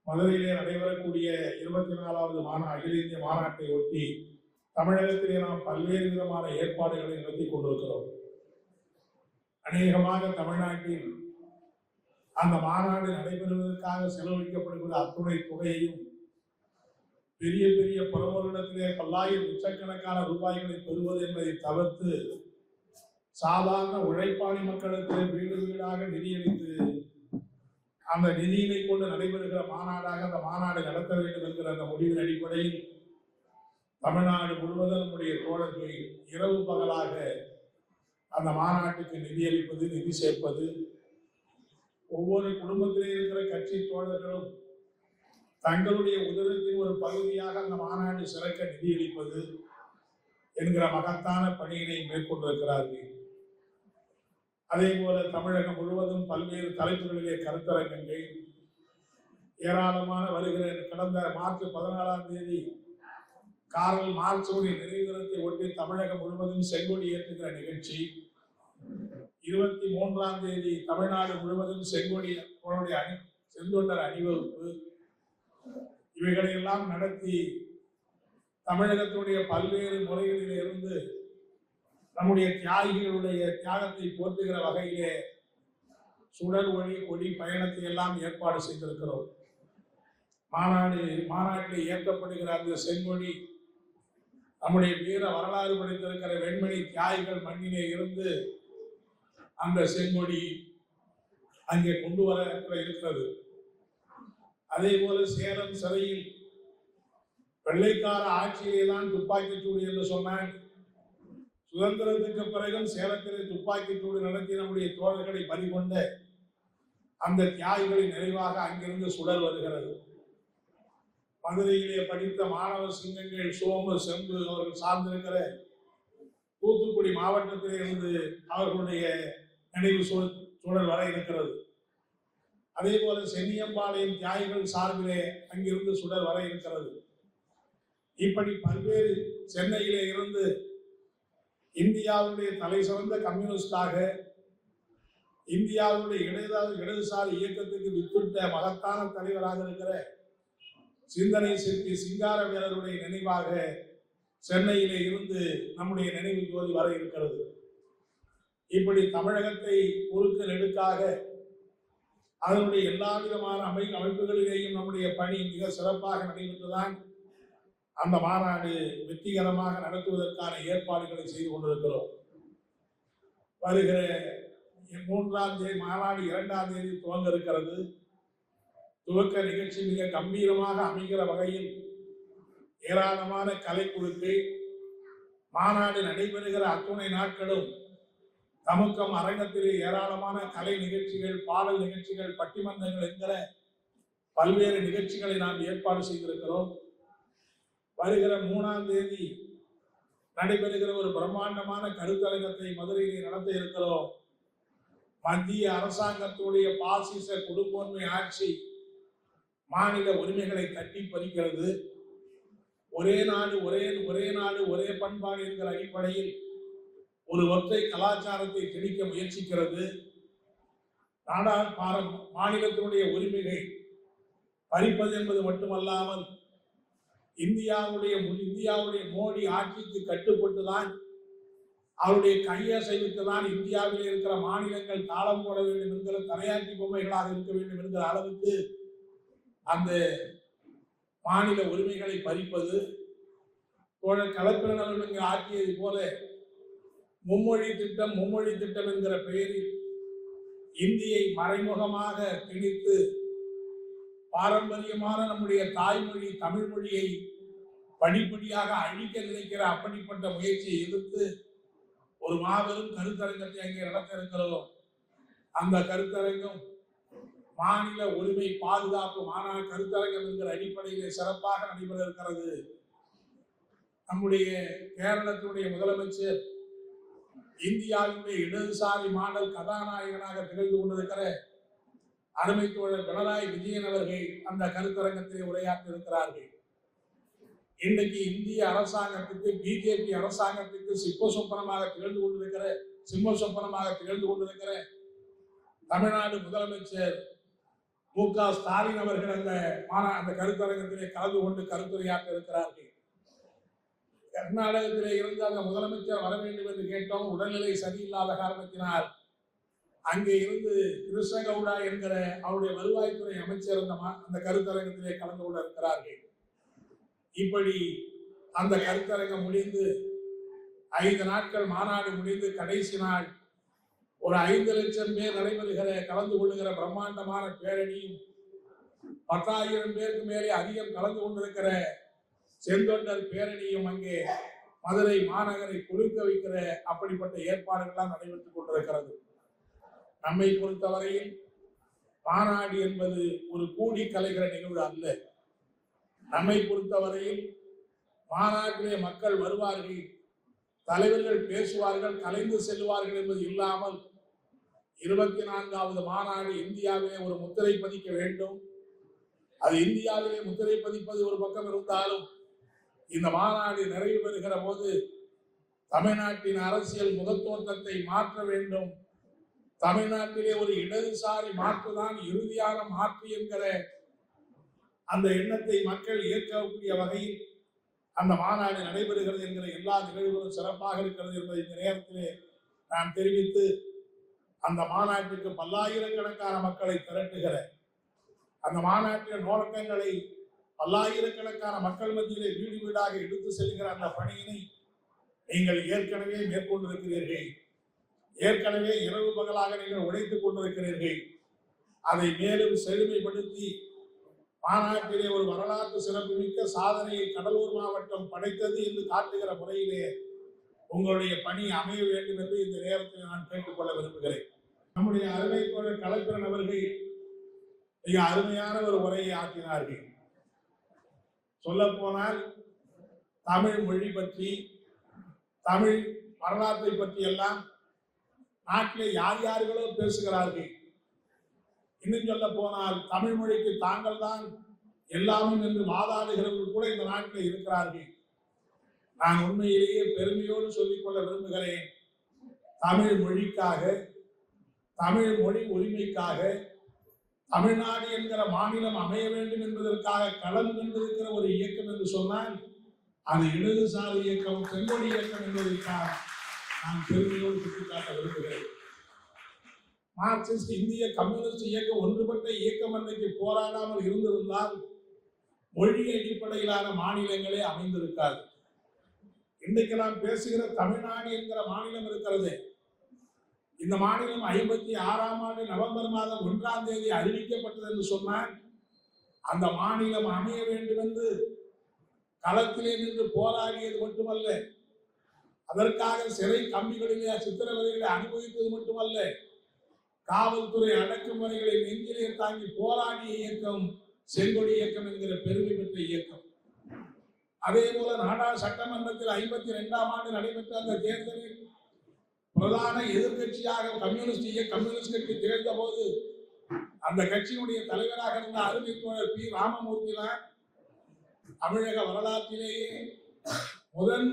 மதுரையிலே நடைபெறக்கூடிய 24வது அகில இந்திய மாநாட்டை ஒட்டி தமிழகத்திலே நாம் பல்வேறு விதமான ஏற்பாடுகளை நடத்தி கொண்டிருக்கிறோம். அநேகமாக தமிழ்நாட்டில் அந்த மாநாடு நடைபெறுவதற்காக செலவழிக்கப்படுகிற அத்துணை தொகையையும் பெரிய பெரிய பிரமுகர்களிடத்திலே பல்லாயிரம் லட்சக்கணக்கான ரூபாய்களை பெறுவது என்பதை தவிர்த்து சாதாரண உழைப்பாளி மக்களுக்கு வீடு வீடாக நிதியளித்து அந்த நிதியினை கொண்டு நடைபெறுகிற மாநாடாக அந்த மாநாடு நடத்த வேண்டும் என்கிற அந்த முடிவின் அடிப்படையில் தமிழ்நாடு முழுவதும் நம்முடைய தோழர்கள் இரவு பகலாக அந்த மாநாட்டுக்கு நிதியளிப்பது, நிதி சேர்ப்பது, ஒவ்வொரு குடும்பத்திலே இருக்கிற கட்சி தோழர்களும் தங்களுடைய உதவியின் ஒரு பகுதியாக அந்த மாநாடு சிறக்க நிதியளிப்பது என்கிற மகத்தான பணியினை மேற்கொண்டிருக்கிறார்கள். அதே போல தமிழகம் முழுவதும் பல்வேறு தலைப்புகளிலே கருத்தரங்கங்கள் ஏராளமான வருகிற கடந்த மார்ச் 14ஆம் தேதி கார்ல் மார்க்சுடைய நினைவு தினத்தை ஒட்டி தமிழகம் முழுவதும் செங்கொடி ஏற்றுகிற நிகழ்ச்சி, 23ஆம் தேதி தமிழ்நாடு முழுவதும் செங்கொண்டர் அணிவகுப்பு, இவைகளையெல்லாம் நடத்தி தமிழகத்துடைய பல்வேறு முறைகளில் இருந்து நம்முடைய தியாகிகளுடைய தியாகத்தை போற்றுகிற வகையிலே சுடர் ஒளி கொடி பயணத்தை எல்லாம் ஏற்பாடு செய்திருக்கிறோம். மாநாட்டில் ஏற்றப்படுகிற அந்த செங்கொடி நம்முடைய வீர வரலாறு படைத்திருக்கிற வெண்மணி தியாகிகள் மண்ணிலே இருந்து அந்த செங்கொடி அங்கே கொண்டு வர இருக்கிறது. அதே போல சேலம் சிறையில் வெள்ளைக்கார ஆட்சியிலே தான் துப்பாக்கிச்சூடு என்று சொன்னான். சுதந்திரத்துக்கு பிறகும் சேலத்திலே துப்பாக்கிச்சூடு நடத்தி நம்முடைய தோழர்களை பறிகொண்ட அந்த தியாகிகளின் நிறைவாக அங்கிருந்து சுடர் வருகிறது. மதுரையிலே படித்த மாணவ சிங்கங்கள் சோமு செம்பு அவர்கள் சார்ந்திருக்கிற தூத்துக்குடி மாவட்டத்திலே இருந்து அவர்களுடைய நினைவு சூழல் வர இருக்கிறது. அதே போல சென்னியம்பாளையம் தியாகிகள் சார்பிலே அங்கிருந்து சுடர் வர இருக்கிறது. இப்படி பல்வேறு சென்னையிலே இருந்து இந்தியாவுடைய தலை சிறந்த கம்யூனிஸ்டாக இந்தியாவுடைய இடதுசாரி இயக்கத்துக்கு வித்திட்ட மகத்தான தலைவராக இருக்கிற சிந்தனை சிற்பி சிங்காரவேலருடைய நினைவாக சென்னையிலே இருந்து நம்முடைய நினைவு ஜோதி வர இருக்கிறது. இப்படி தமிழகத்தை குறுக்கு நெடுக்காக அதனுடைய எல்லா விதமான அமைப்புகளிலேயும் நம்முடைய பணி மிக சிறப்பாக நடைபெற்றுதான் அந்த மாநாடு வெற்றிகரமாக நடத்துவதற்கான ஏற்பாடுகளை செய்து கொண்டிருக்கிறோம். வருகிற 3ஆம் தேதி மாநாடு 2ஆம் தேதி துவங்க இருக்கிறது. துவக்க நிகழ்ச்சி மிக கம்பீரமாக அமைகிற வகையில் ஏராளமான கலைக்குழுக்கள் மாநாடு நடைபெறுகிற அத்துணை நாட்களும் தமுக்கம் அரங்கத்திலே ஏராளமான கலை நிகழ்ச்சிகள், பாடல் நிகழ்ச்சிகள், பட்டிமன்றங்கள் என்கிற பல்வேறு நிகழ்ச்சிகளை நாம் ஏற்பாடு செய்திருக்கிறோம். வருகிற 3ஆம் தேதி நடைபெறுகிற ஒரு பிரம்மாண்டமான கருத்தரங்கத்தை மதுரையில் நடத்த இருக்கிறோம். மத்திய அரசாங்கத்துடைய பாசிச குடும்பன்மை ஆட்சி மாநில உரிமைகளை தட்டி பறிக்கிறது. ஒரே நாடு ஒரே பண்பாடு என்கிற அடிப்படையில் ஒரு ஒற்றை கலாச்சாரத்தை திணிக்க முயற்சிக்கிறது. மாநிலத்தினுடைய உரிமைகளை பறிப்பது என்பது மட்டுமல்லாமல் இந்தியாவுடைய மோடி ஆட்சிக்கு கட்டுப்பட்டுதான் அவருடைய கையசைவுக்கு தான் இந்தியாவில் இருக்கிற மாநிலங்கள் தாளம் போட வேண்டும் என்கிற தலையாட்டி பொம்மைகளாக இருக்க வேண்டும் என்கிற அளவுக்கு அந்த மாநில உரிமைகளை பறிப்பது, கலப்பிரணர்கள் ஆக்கியது போல மும்மொழி திட்டம் என்கிற பெயரில் இந்தியை மறைமுகமாக திணித்து பாரம்பரியமான நம்முடைய தாய்மொழி தமிழ் மொழியை படிப்படியாக அழிக்க நினைக்கிற அப்படிப்பட்ட முயற்சியை எதிர்த்து ஒரு மாபெரும் கருத்தரங்கத்தை அங்கே நடத்த இருக்கிறோம். அந்த கருத்தரங்கம் மாநில உரிமை பாதுகாப்பு மாநாடு கருத்தரங்கம் என்கிற அடிப்படையிலே சிறப்பாக நடைபெற இருக்கிறது. நம்முடைய கேரளத்தினுடைய முதலமைச்சர் இந்தியாவுடைய இடதுசாரி மாடல் கதாநாயகனாக திகழ்ந்து கொண்டிருக்கிற அருமை தோழர் பினராயி விஜயன் அவர்கள் அந்த கருத்தரங்கத்தில் உரையாற்றி இருக்கிறார்கள். இன்றைக்கு இந்திய அரசாங்கத்துக்கு, பிஜேபி அரசாங்கத்துக்கு சிம்ம சொப்பனமாக திகழ்ந்து கொண்டிருக்கிற தமிழ்நாடு முதலமைச்சர் ஸ்டாலின் அவர்கள் அந்த கருத்தரங்கத்திலே கலந்து கொண்டு கருத்துரையாற்ற இருக்கிறார்கள். கர்நாடகத்திலே இருந்து அந்த முதலமைச்சர் வர வேண்டும் என்று கேட்டோம். உடல்நிலை சரியில்லாத காரணத்தினால் அங்கே இருந்து கிருஷ்ணகவுடா என்கிற அவருடைய வருவாய்த்துறை அமைச்சர் அந்த கருத்தரங்கத்திலே கலந்து கொள்ள இருக்கிறார்கள். இப்படி அந்த கருத்தரங்கம் முடிந்து 5 நாட்கள் மாநாடு முடிந்து கடைசி நாள் ஒரு 5 லட்சம் பேர் நடைபெறுகிற கலந்து கொள்ளுகிற பிரம்மாண்டமான பேரணியும் 10,000 பேருக்கு மேலே அதிகம் கலந்து கொண்டிருக்கிற செந்தொண்டர் பேரணியும் அங்கே மதுரை மாநகரை குலுக்க வைக்கிற அப்படிப்பட்ட ஏற்பாடுகள்லாம் நடைபெற்றுக் கொண்டிருக்கிறது. நம்மை பொறுத்தவரையில் மாநாடு என்பது ஒரு கூடி கலைகிற நிகழ்வு அல்ல. நம்மை பொறுத்தவரையில் மாநாட்டிலே மக்கள் வருவார்கள், தலைவர்கள் பேசுவார்கள், கலைந்து செல்வார்கள் என்பது இல்லாமல் 24வது மாநாடு இந்தியாவிலே ஒரு முத்திரை பதிக்க வேண்டும். அது இந்தியாவிலே முத்திரை பதிப்பது ஒரு பக்கம் இருந்தாலும் இந்த மாநாடு நிறைவு பெறுகிற போது தமிழ்நாட்டின் அரசியல் முகத்தோற்றத்தை மாற்ற வேண்டும். தமிழ்நாட்டிலே ஒரு இடதுசாரி மாற்றுதான் இறுதியான மாற்று என்கிற அந்த எண்ணத்தை மக்கள் ஏற்கக்கூடிய வகையில் அந்த மாநாடு நடைபெறுகிறது என்கிற எல்லா நிகழ்வுகளும் சிறப்பாக இருக்கிறது என்பதை இந்த நேரத்திலே நான் தெரிவித்து, அந்த மாநாட்டுக்கு பல்லாயிரக்கணக்கான மக்களை திரட்டுகிற அந்த மாநாட்டின் நோக்கங்களை பல்லாயிரக்கணக்கான மக்கள் மத்தியிலே வீடு வீடாக எடுத்து செல்கிற அந்த பணியினை நீங்கள் ஏற்கனவே மேற்கொண்டிருக்கிறீர்கள். ஏற்கனவே இரவு பகலாக நீங்கள் உழைத்துக் கொண்டிருக்கிறீர்கள். அதை மேலும் செழுமைப்படுத்தி மாநாட்டிலே ஒரு வரலாற்று சிறப்புமிக்க சாதனையை கடலூர் மாவட்டம் படைத்தது என்று காட்டுகிற முறையிலே உங்களுடைய பணி அமைய வேண்டும் என்று இந்த நேரத்தில் நான் கேட்டுக்கொள்ள விரும்புகிறேன். நம்முடைய அருமை தோழர் கலைப்பிரன் அவர்கள் மிக அருமையான ஒரு உரையை ஆற்றினார்கள். சொல்ல போனால் தமிழ் மொழி பற்றி, தமிழ் வரலாற்றை பற்றி எல்லாம் நாட்டிலே யார் யார்களோ பேசுகிறார்கள். இன்னும் சொல்ல போனால் தமிழ் மொழிக்கு தாங்கள் தான் எல்லாமும் என்று வாதாடுகிறவர்கள் கூட இந்த நாட்டில் இருக்கிறார்கள். நான் உண்மையிலேயே பெருமையோடு சொல்லிக்கொள்ள விரும்புகிறேன். தமிழ் மொழிக்காக, தமிழ் மொழி உரிமைக்காக, தமிழ்நாடு என்கிற மாநிலம் அமைய வேண்டும் என்பதற்காக களம் கண்டிருக்கிற ஒரு இயக்கம் என்று சொன்னால் அது இடதுசாரி இயக்கம், செங்கொடி இயக்கம் என்பதற்காக நான் பெருமையோடு சுட்டிக்காட்ட விரும்புகிறேன். மார்க்சிஸ்ட் இந்திய கம்யூனிஸ்ட் இயக்கம் ஒன்றுபட்ட இயக்கம் அன்றைக்கு போராடாமல் இருந்திருந்தால் மொழி அடிப்படையிலான மாநிலங்களே அமைந்திருக்காது. இன்றைக்கு நாம் பேசுகிற தமிழ்நாடு என்கிற மாநிலம் இருக்கிறது. இந்த மாநிலம் 56ஆம் ஆண்டு நவம்பர் மாதம் 1ஆம் தேதி அறிவிக்கப்பட்டது என்று சொன்னால் அந்த மாநிலம் அமைய வேண்டும் என்று களத்திலே நின்று போராடியது மட்டுமல்ல, அதற்காக சிறை கம்பிகளிலே சித்திரவதைகளை அனுபவித்தது மட்டுமல்ல, காவல்துறை அடக்குமுறைகளை நெஞ்சிலே தாங்கி போராடிய இயக்கம் செங்கொடி இயக்கம் என்கிற பெருமை பெற்ற இயக்கம். அதே போல நாடாளுமன்ற சட்டமன்றத்தில் 52ஆம் ஆண்டு நடைபெற்ற அந்த தேர்தலில் பிரதான எதிர்கட்சியாக கம்யூனிஸ்ட் கட்சி திகழ்ந்த போது அந்த கட்சியினுடைய தலைவராக இருந்த அருமை தோழர் பி. ராமமூர்த்தி தான் தமிழக வரலாற்றிலேயே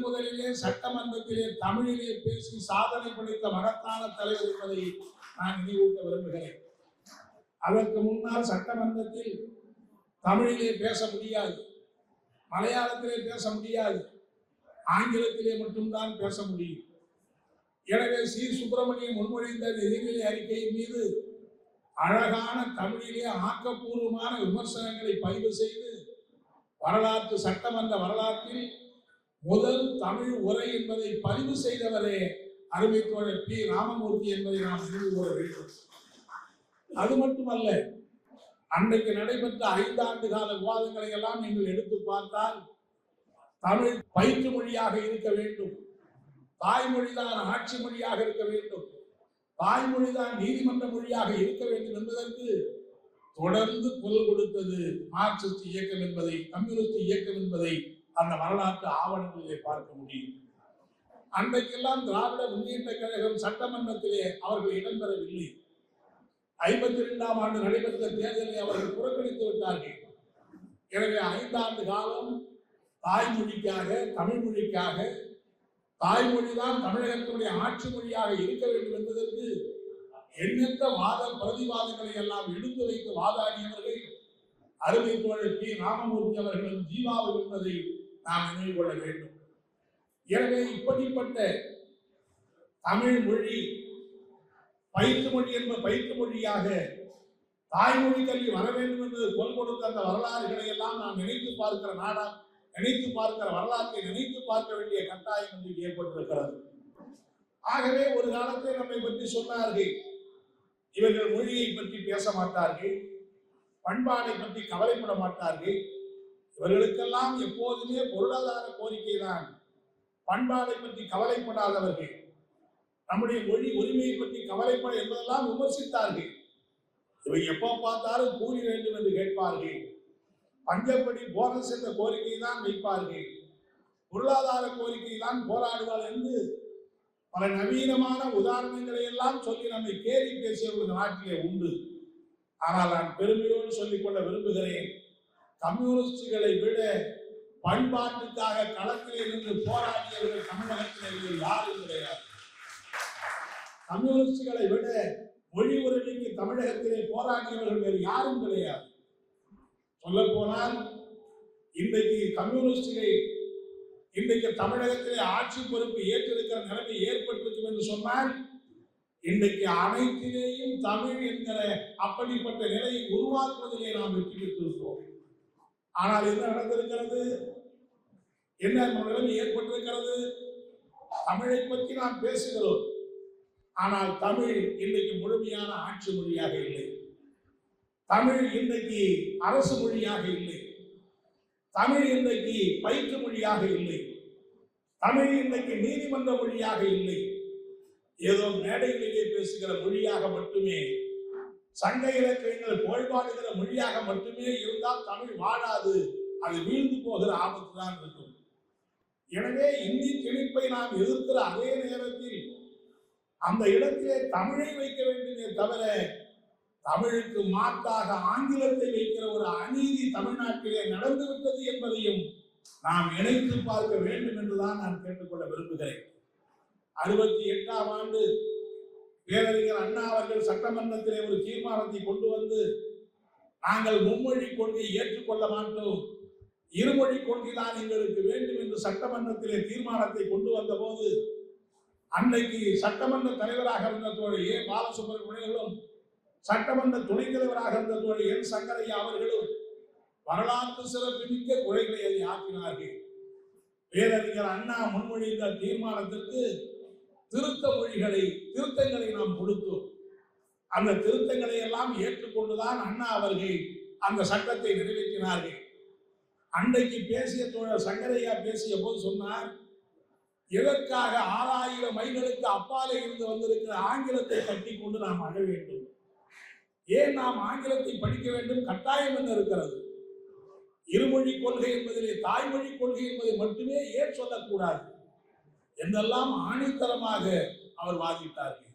முதலிலே சட்டமன்றத்திலே தமிழிலே பேசி சாதனை படைத்த மகத்தான தலைவர் என்பதை நான் நினைவூட்ட விரும்புகிறேன். அதற்கு முன்னால் சட்டமன்றத்தில் தமிழிலே பேச முடியாது, மலையாளத்திலே பேச முடியாது, ஆங்கிலத்திலே மட்டும்தான் பேச முடியும். எனவே சி. சுப்பிரமணியம் முன்மொழிந்த நிதிநிலை அறிக்கையின் மீது அழகான தமிழிலே ஆக்கப்பூர்வமான விமர்சனங்களை பதிவு செய்து வரலாற்று சட்டமன்ற வரலாற்றில் முதல் தமிழ் உரை என்பதை பதிவு செய்தவரே அருமை தோழர் பி. ராமமூர்த்தி என்பதை நாம் நினைவு கூற வேண்டும். அது மட்டுமல்ல, அன்றைக்கு நடைபெற்ற 5 ஆண்டு கால விவாதங்களை எல்லாம் நீங்கள் எடுத்து பார்த்தால் தமிழ் பயிற்று மொழியாக இருக்க வேண்டும், தாய்மொழிதான் ஆட்சி மொழியாக இருக்க வேண்டும், தாய்மொழிதான் நீதிமன்ற மொழியாக இருக்க வேண்டும் என்பதற்கு தொடர்ந்து குரல் கொடுத்தது மார்க்சிஸ்ட் இயக்கம் என்பதை, கம்யூனிஸ்ட் இயக்கம் என்பதை அந்த வரலாற்று ஆவணங்களிலே பார்க்க முடியும். அன்றைக்கெல்லாம் திராவிட முன்னேற்ற கழகம் சட்டமன்றத்திலே அவர்கள் இடம்பெறவில்லை. 52ஆம் ஆண்டு நடைபெற்ற தேர்தலை அவர்கள் புறக்கணித்து விட்டார்கள். எனவே 5 ஆண்டு காலம் தாய்மொழிக்காக, தமிழ் மொழிக்காக, தாய்மொழிதான் தமிழகத்தினுடைய ஆட்சி மொழியாக இருக்க வேண்டும் என்பதற்கு எண்ணற்ற வாத பிரதிவாதங்களை எல்லாம் எடுத்து வைத்து வாதாடியவர்கள் அருமை தோழர் பி. ராமமூர்த்தி அவர்களும் ஜீவாவும் என்பதை நாம் நினைவு கொள்ள வேண்டும். எனவே இப்படிப்பட்ட தமிழ் மொழி பயிற்று மொழி என்ப பயிற்று மொழியாக தாய்மொழி கல்வி வர வேண்டும் என்று கொள் கொடுத்த அந்த வரலாறுகளை எல்லாம் நாம் நினைத்து பார்க்கிற நாடா, நினைத்து பார்க்கிற வரலாற்றை நினைத்து பார்க்க வேண்டிய கட்டாயம் என்று ஏற்பட்டிருக்கிறது. ஆகவே ஒரு காலத்தில் நம்மை பற்றி சொன்னார்கள், இவர்கள் மொழியை பற்றி பேச மாட்டார்கள், பண்பாடை பற்றி கவலைப்பட மாட்டார்கள், இவர்களுக்கெல்லாம் எப்போதுமே பொருளாதார கோரிக்கை தான், பண்பாடை பற்றி கவலைப்படாதவர்கள், நம்முடைய மொழி உரிமையை பற்றி கவலைப்பட என்பதெல்லாம் விமர்சித்தார்கள். இவை எப்போ பார்த்தாலும் கூலி வேண்டும் என்று கேட்பார்கள், பஞ்சப்படி போனஸ் என்ற கோரிக்கை தான் வைப்பார்கள், பொருளாதார கோரிக்கை தான் போராடுவார் என்று பல நவீனமான உதாரணங்களை எல்லாம் சொல்லி நம்மை கேலி பேசியவர்கள் நாட்டிலே உண்டு. ஆனால் நான் பெருமையோடு சொல்லிக்கொள்ள விரும்புகிறேன், கம்யூனிஸ்டுகளை விட பண்பாட்டுக்காக களத்திலே நின்று போராடியவர்கள் தமிழகத்திலே யாரும் கிடையாது. கம்யூனிஸ்டுகளை விட மொழி உரிமைக்கு தமிழகத்திலே போராடியவர்கள் வேறு யாரும் கிடையாது. சொல்ல போனால் இன்றைக்கு கம்யூனிஸ்டுகள் இன்றைக்கு தமிழகத்திலே ஆட்சி பொறுப்பு ஏற்றிருக்கிற நிலைமை ஏற்பட்டிருக்கும் என்று சொன்னால் இன்றைக்கு அனைத்திலேயும் தமிழ் என்கிற அப்படிப்பட்ட நிலையை உருவாக்குவதிலே நாம் வெற்றி பெற்றிருக்கிறோம். ஆனால் என்ன நடந்திருக்கிறது, என்ன நிலைமை ஏற்பட்டிருக்கிறது? தமிழை பற்றி நாம் பேசுகிறோம், ஆனால் தமிழ் இன்றைக்கு முழுமையான ஆட்சி மொழியாக இல்லை, தமிழ் இன்றைக்கு அரசு மொழியாக இல்லை, தமிழ் இன்றைக்கு பயிற்று மொழியாக இல்லை, தமிழ் இன்றைக்கு நீதிமன்ற மொழியாக இல்லை, ஏதோ மேடைகளிலே பேசுகிற மொழியாக மட்டுமே, சங்க இலக்கியங்கள் புகழ்பாடுகிற மொழியாக மட்டுமே இருந்தால் தமிழ் வாழாது, அது வீழ்ந்து போகிற ஆபத்து தான் இருக்கும். எனவே இந்தி திணிப்பை நாம் எதிர்க்கிற அதே நேரத்தில் அந்த இடத்திலே தமிழை வைக்க வேண்டுமே தவிர தமிழுக்கு மாற்றாக ஆங்கிலத்தை வைக்கிற ஒரு அநீதி தமிழ்நாட்டிலே நடந்துவிட்டது என்பதையும் நாம் இணைத்து பார்க்க வேண்டும் என்றுதான் நான் கேட்டுக்கொள்ள விரும்புகிறேன். 68ஆம் ஆண்டு பேரறிஞர் அண்ணா அவர்கள் சட்டமன்றத்திலே ஒரு தீர்மானத்தை கொண்டு வந்து, நாங்கள் மும்மொழி கொள்கையை ஏற்றுக்கொள்ள மாட்டோம், இருமொழி கொள்கைதான் எங்களுக்கு வேண்டும் என்று சட்டமன்றத்திலே தீர்மானத்தை கொண்டு வந்த போது, அன்றைக்கு சட்டமன்ற தலைவராக இருந்த தோழர் ஏ. பாலசுப்ரமணியனும் சட்டமன்ற துணைத் தலைவராக இருந்த தோழர் என். சங்கரையா அவர்களும் வரலாற்று சிறப்புமிக்க குறைகளை ஆக்கினார்கள். பேரறிஞர் அண்ணா முன்மொழிந்த தீர்மானத்திற்கு திருத்தங்களை நாம் கொடுத்தோம். அந்த திருத்தங்களை எல்லாம் ஏற்றுக்கொண்டுதான் அண்ணா அவர்கள் அந்த சட்டத்தை நிறைவேற்றினார்கள். அன்றைக்கு பேசிய தோழர் சங்கரையா பேசிய போது சொன்னார், எதற்காக 6000 மைல்களுக்கு அப்பாலே இருந்து வந்திருக்கிற ஆங்கிலத்தை கட்டி கொண்டு நாம் அழ வேண்டும்? ஏன் நாம் ஆங்கிலத்தை படிக்க வேண்டும்? கட்டாயம் என்ன இருக்கிறது? இருமொழி கொள்கை என்பதிலே தாய்மொழி கொள்கை என்பதை மட்டுமே ஏன் சொல்லக்கூடாது என்றெல்லாம் ஆணித்தரமாக அவர் வாதிட்டார்கள்.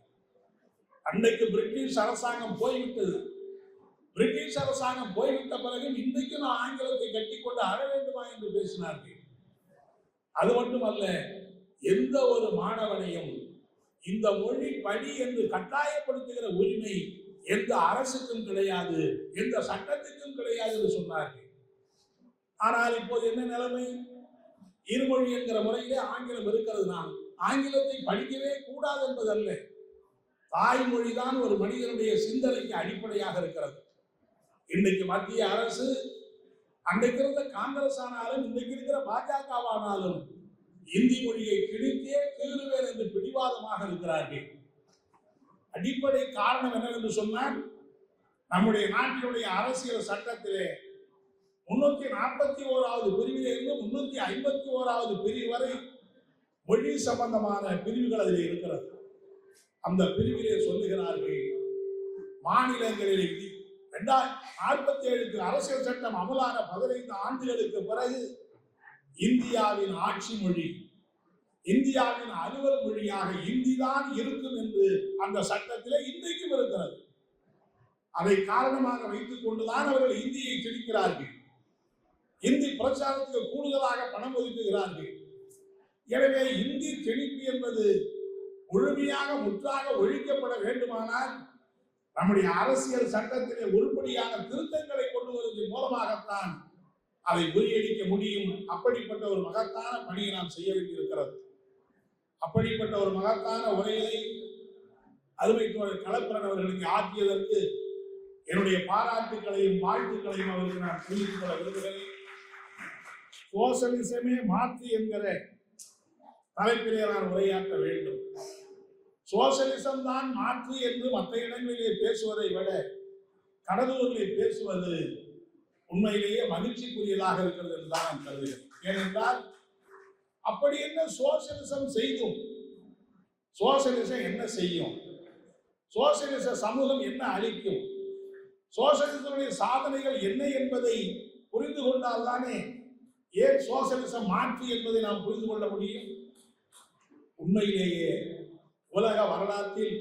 அன்றைக்கு பிரிட்டிஷ் அரசாங்கம் போய்விட்டது. பிரிட்டிஷ் அரசாங்கம் போய்விட்ட பிறகு இன்றைக்கு நான் ஆங்கிலத்தை கட்டிக்கொண்டு அழ வேண்டுமா என்று பேசினார்கள். அது மட்டுமல்ல, எந்த ஒரு மாணவனையும் இந்த மொழி படி என்று கட்டாயப்படுத்துகிற உரிமை எந்த அரசுக்கும் கிடையாது, எந்த சட்டத்துக்கும் கிடையாது என்று சொன்னார்கள். ஆனால் இப்போது என்ன நிலைமை? இருமொழி என்கிற முறையிலே ஆங்கிலம் இருக்கிறது. நாம் ஆங்கிலத்தை படிக்கவே கூடாது என்பதல்ல, தாய்மொழிதான் ஒரு மனிதனுடைய சிந்தனைக்கு அடிப்படையாக இருக்கிறது. இன்றைக்கு மத்திய அரசு, அன்றைக்கு இருந்த காங்கிரஸ் ஆனாலும் இன்றைக்கு இருக்கிற பாஜகவானாலும் இந்தி மொழியை கிழித்தே தீருவேன் என்று பிடிவாதமாக இருக்கிறார்கள். அடிப்படை காரணம் என்னவென்று சொன்னால், நம்முடைய நாட்டினுடைய அரசியல் சட்டத்திலே 341வது பிரிவிலே இருந்து 351வது பிரிவு வரை மொழி சம்பந்தமான பிரிவுகள் அதில் இருக்கிறது. அந்த பிரிவிலே சொல்லுகிறார்கள், மாநிலங்களில் 2047 அரசியல் சட்டம் அமலான 15 ஆண்டுகளுக்கு பிறகு இந்தியாவின் ஆட்சி மொழி, இந்தியாவின் அலுவல் மொழியாக இந்தி தான் இருக்கும் என்று அந்த சட்டத்திலே இன்றைக்கும் இருக்கிறது. அதை காரணமாக வைத்துக் கொண்டுதான் அவர்கள் இந்தியை திணிக்கிறார்கள். இந்தி பிரச்சாரத்துக்கு கூடுதலாக பணம் ஒதுக்குகிறார்கள். எனவே இந்தி திணிப்பு என்பது முழுமையாக முற்றாக ஒழிக்கப்பட வேண்டுமானால் நம்முடைய அரசியல் சட்டத்திலே உருப்படியான திருத்தங்களை கொண்டு வருவதன் மூலமாகத்தான் அதை முறியடிக்க முடியும். அப்படிப்பட்ட ஒரு மகத்தான பணியை நாம் செய்ய வேண்டியிருக்கிறது. அப்படிப்பட்ட ஒரு மகத்தான உரையை அருமை தோழர் களப்பிரன் அவர்களுக்கு ஆற்றியதற்கு என்னுடைய பாராட்டுகளையும் வாழ்த்துக்களையும் அவருக்கு நான் தெரிவித்துக் கொள்ள விரும்புகிறேன். சோசலிசமே மாற்று என்கிற தலைப்பிலே நான் உரையாற்ற வேண்டும். சோசலிசம் தான் மாற்று என்று மற்ற இடங்களிலே பேசுவதை விட கடலூரிலே பேசுவது உண்மையிலேயே மகிழ்ச்சிக்குரியதாக இருக்கிறது என்றுதான் நான் கருதுகிறேன். ஏனென்றால் அப்படி என்ன சோசலிசம் செய்தும் சோசலிசம் என்ன செய்யும், சோசலிச சமூகம் என்ன அளிக்கும், சோசலிசனுடைய சாதனைகள் என்ன என்பதை புரிந்து கொண்டால் தானே ஏன் சோசலிசம் மாற்று என்பதை நாம் புரிந்து கொள்ள முடியும். உண்மையிலேயே உலக வரலாற்றில்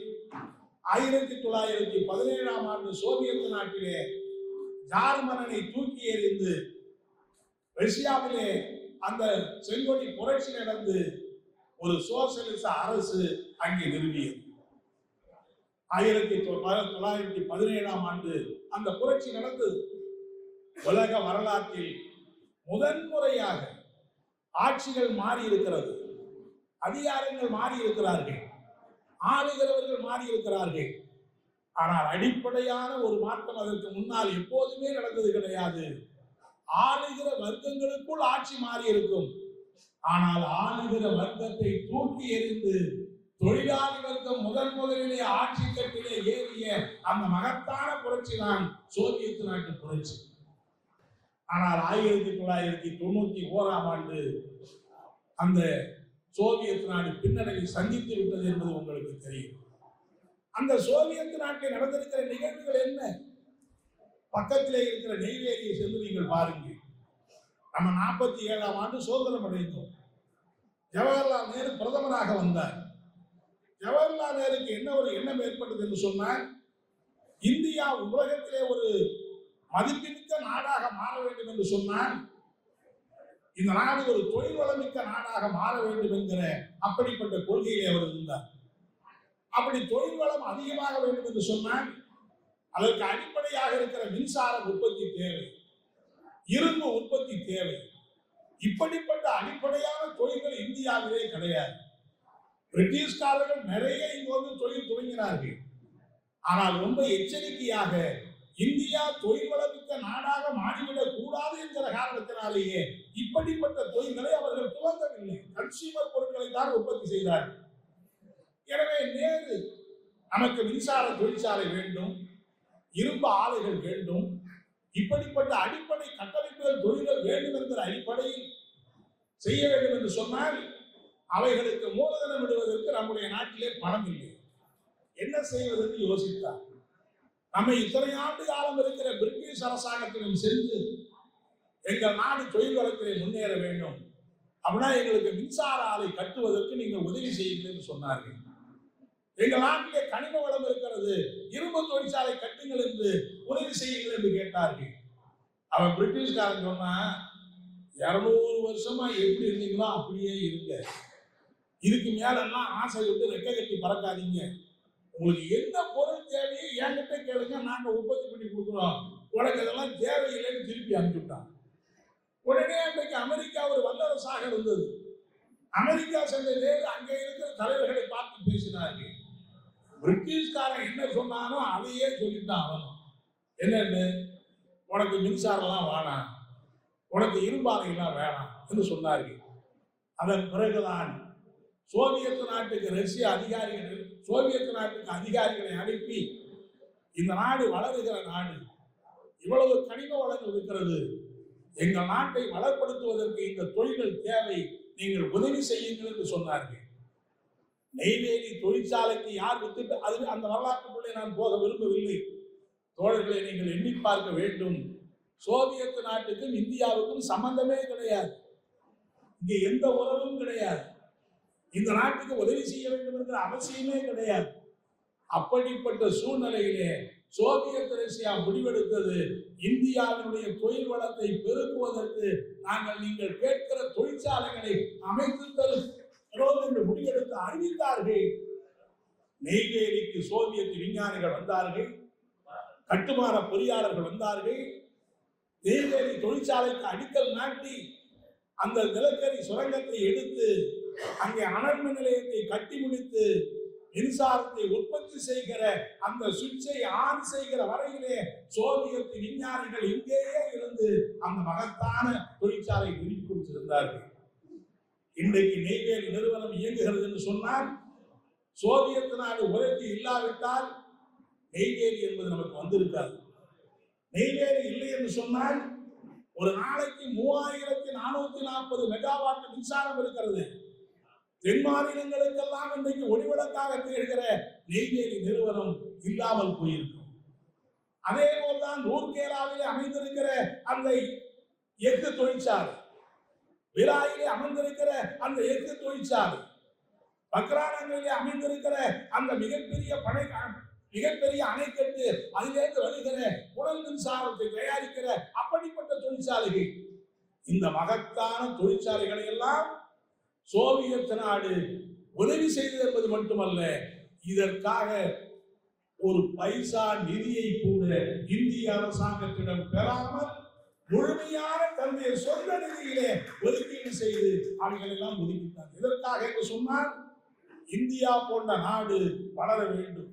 1917ஆம் ஆண்டு சோவியத் நாட்டிலே ஜார்மனை தூக்கி எறிந்து ரஷ்யாவிலே அந்த செங்கொடி புரட்சி நடந்து ஒரு சோசலிச அரசு அங்கே நிறுவியது. 1917ஆம் ஆண்டு அந்த புரட்சி நடந்தது. உலக வரலாற்றில் முதன்முறையாக ஆட்சிகள் மாறி இருக்கிறது, அதிகாரங்கள் மாறி இருக்கிறார்கள், ஆளுகிறவர்கள் மாறி இருக்கிறார்கள். ஆனால் அடிப்படையான ஒரு மாற்றம் அதற்கு முன்னால் எப்போதுமே நடந்தது கிடையாது. ஆளுகிற வர்க்கங்களுக்குள் ஆட்சி மாறி இருக்கும், ஆனால் ஆளுகிற வர்க்கத்தை தூக்கி எறிந்து தொழிலாளி வர்க்கம் முதலிலே ஆட்சி கட்டிலே ஏறிய அந்த மகத்தான புரட்சி தான் சோவியத் நாட்டு புரட்சி. ஆனால் 1991ஆம் ஆண்டு அந்த சோவியத் நாடு பின்னடைவை சந்தித்து விட்டது என்பது உங்களுக்கு தெரியும். அந்த சோவியத் நாட்டில் நடந்திருக்கிற நிகழ்வுகள் என்ன? பக்கத்திலே இருக்கிற நெய்வேலியை சென்று நீங்கள் பாருங்கள். நம்ம 47ஆம் ஆண்டு சுதந்திரம் அடைந்தோம். ஜவஹர்லால் நேரு பிரதமராக வந்தார். ஜவஹர்லால் நேருக்கு என்ன ஒரு எண்ணம் ஏற்பட்டது என்று சொன்னால், இந்தியா உலகத்திலே ஒரு மதிப்புமிக்க நாடாக மாற வேண்டும் என்று சொன்னால் இந்த நாடு ஒரு தொழில் வளமிக்க நாடாக மாற வேண்டும் என்கிற அப்படிப்பட்ட கொள்கையிலே அவர் இருந்தார். அப்படி தொழில் வளம் அதிகமாக வேண்டும் என்று சொன்னால் அதற்கு அடிப்படையாக இருக்கிற மின்சார உற்பத்தி தேவை, இரும்பு உற்பத்தி தேவை. இப்படிப்பட்ட அடிப்படையான தொழில்கள் இந்தியாவிலே கிடையாது. பிரிட்டிஷ்காரர்கள் நிறைய இங்கு வந்து தொழில் துவங்கினார்கள். ஆனால் ரொம்ப எச்சரிக்கையாக இந்தியா தொழில் வளமிக்க நாடாக மாறிவிடக் கூடாது என்கிற காரணத்தினாலேயே இப்படிப்பட்ட தொழில்களை அவர்கள் துவங்கவில்லை. கன்சியூமர் பொருட்களை தான் உற்பத்தி செய்தார்கள். எனவே நேரு நமக்கு மின்சார தொழிற்சாலை வேண்டும், இரும்பு ஆலைகள் வேண்டும், இப்படிப்பட்ட அடிப்படை கட்டமைப்புகள் தொழில்கள் வேண்டும் என்கிற அடிப்படையில் செய்ய வேண்டும் என்று சொன்னால் அவைகளுக்கு மூலதனம் விடுவதற்கு நம்முடைய நாட்டிலே பணம் இல்லை. என்ன செய்வது என்று யோசித்தார். நம்ம இத்தனை ஆண்டு காலம் இருக்கிற பிரிட்டிஷ் அரசாங்கத்திடம் சென்று எங்கள் நாடு தொழில் வளத்திலே முன்னேற வேண்டும், அப்படின்னா எங்களுக்கு மின்சார ஆலை கட்டுவதற்கு நீங்கள் உதவி செய்யுங்கள் என்று சொன்னார்கள். எங்கள் நாட்டிலே கனிம வளம் இருக்கிறது, இரும்பு தொழிற்சாலை கட்டுங்கள் என்று உதவி செய்யுங்கள் என்று கேட்டார்கள். அவன் பிரிட்டிஷ்காரன் சொன்னா, 200 வருஷமா எப்படி இருந்தீங்களோ அப்படியே இருங்க, இதுக்கு மேலெல்லாம் ஆசை விட்டு ரெக்க கட்டி பறக்காதீங்க, உங்களுக்கு என்ன பொருள் தேவையோ என்கிட்ட கேளுங்க, நாங்க உற்பத்தி பண்ணி கொடுக்குறோம், உனக்கு இதெல்லாம் தேவையில்லைன்னு திருப்பி அனுப்பிச்சுட்டான். உடனே அன்றைக்கு அமெரிக்கா ஒரு வல்லரசாக இருந்தது. அமெரிக்கா சென்ற நேரு அங்கே இருக்கிற தலைவர்களை பார்த்து பேசினார்கள். பிரிட்டிஷ்காரன் என்ன சொன்னானோ அதையே சொல்லிட்டான். அவன் என்னன்னு, உனக்கு மின்சாரம்லாம் வேணாம், உனக்கு இரும்பாலையெல்லாம் வேணாம் என்று சொன்னார்கள். அதன் பிறகுதான் சோவியத் நாட்டுக்கு ரஷ்ய அதிகாரிகள் சோவியத் நாட்டுக்கு அதிகாரிகளை அனுப்பி இந்த நாடு வளருகிற நாடு, இவ்வளவு கனிம வளங்கள் இருக்கிறது, எங்கள் நாட்டை வளப்படுத்துவதற்கு இந்த தொழில்கள் தேவை, நீங்கள் உதவி செய்யுங்கள் என்று சொன்னார்கள். நெய்வேலி தொழிற்சாலைக்கு யார் வித்துட்டு அது அந்த வரலாற்றுக்குள்ளே நான் போக விரும்பவில்லை. தோழர்களை நீங்கள் எண்ணி பார்க்க வேண்டும். சோவியத் நாட்டுக்கும் இந்தியாவுக்கும் சம்பந்தமே கிடையாது, இங்கே எந்த உறவும் கிடையாது, இந்த நாட்டுக்கு உதவி செய்ய வேண்டும் என்கிற அவசியமே கிடையாது. அப்படிப்பட்ட சூழ்நிலையிலே சோவியத் ரஷ்யா முடிவெடுத்தது, இந்தியாவினுடைய தொழில் வளத்தை பெருக்குவதற்கு நீங்கள் கேட்கிற தொழிற்சாலைகளை அமைத்து தருகிறோம் என்று முடிவெடுத்து அறிவித்தார்கள். நெய்வேலிக்கு சோவியத் விஞ்ஞானிகள் வந்தார்கள். கட்டுமான பொறியாளர்கள் வந்தார்கள். நெய்வேலி தொழிற்சாலைக்கு அடிக்கல் நாட்டி அந்த நிலக்கரி சுரங்கத்தை எடுத்து அங்கே அனல் மின் நிலையத்தை கட்டி முடித்து மின்சாரத்தை உற்பத்தி செய்கிற அந்த சுவிட்சை ஆன் செய்கிற வரையிலே சோவியத் விஞ்ஞானிகள் இங்கேயே இருந்து அந்த மகத்தான தொழிற்சாலை நிறுவி கொடுத்திருந்தார்கள். இன்றைக்கு நெய்வேலி நிறுவனம் இயங்குகிறது என்று சொன்னால் சோவியத் நாடு உலகி இல்லாவிட்டால் நெய்வேலி என்பது நமக்கு வந்திருக்காது. நெய்வேலி இல்லை என்று சொன்னால் ஒரு நாளைக்கு 3440 மெகாவாட் மின்சாரம் இருக்கிறது. தென் மாநிலங்களுக்கெல்லாம் இன்றைக்கு ஒளிவிளக்காக திகழ்கிற நெய்வேலி நிறுவனம் இல்லாமல் போயிருக்கும். அதே போல்தான் ரூர்கேலாவிலே அமைந்திருக்கிற அந்த எஃகு தொழிற்சாலை, விராயிலே அமைந்திருக்கிற அந்த எஃகு தொழிற்சாலை, பக்ரானங்களிலே அமைந்திருக்கிற அந்த மிகப்பெரிய அணைக்கட்டு, அதிலிருந்து வருகிற புனல் மின்சாரத்தை தயாரிக்கிற அப்படிப்பட்ட தொழிற்சாலைகள், இந்த மகத்தான தொழிற்சாலைகளை எல்லாம் சோவியத் நாடு உதவி செய்தது என்பது மட்டுமல்ல, இதற்காக ஒரு பைசா நிதியை கூட இந்திய அரசாங்கத்திடம் பெறாமல் முழுமையான தன்னுடைய சொந்த நிதியிலே ஒதுக்கீடு செய்து அவைகள் எல்லாம் ஒதுக்கிட்டார். இதற்காக என்று சொன்னால் இந்தியா போன்ற நாடு வளர வேண்டும்,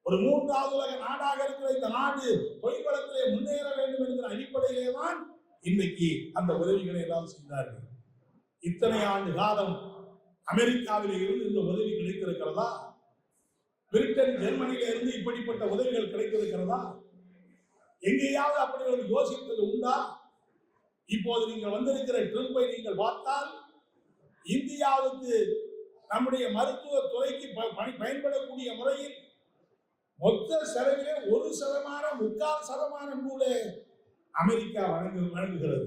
ஒரு 3வது உலக நாடாக இருக்கிற இந்த நாடு தொழில்வளத்திலே முன்னேற வேண்டும் என்கிற அடிப்படையிலே தான் இன்னைக்கு அந்த உதவிகளை எல்லாம் செய்தார்கள். இத்தனை ஆண்டு காலம் அமெரிக்காவிலே இருந்து இந்த உதவி கிடைத்திருக்கிறதா? பிரிட்டன் ஜெர்மனியில இருந்து இப்படிப்பட்ட உதவிகள் கிடைத்திருக்கிறதா? எங்கேயாவது அப்படி ஒரு யோசித்தது உண்டா? இப்போது நீங்கள் வந்திருக்கிற ட்ரம்பை நீங்கள் பார்த்தால் இந்தியாவுக்கு நம்முடைய மருத்துவ துறைக்கு பயன்படக்கூடிய முறையில் மொத்த செலவிலே 1% 3/4% கூட அமெரிக்கா வழங்குகிறது.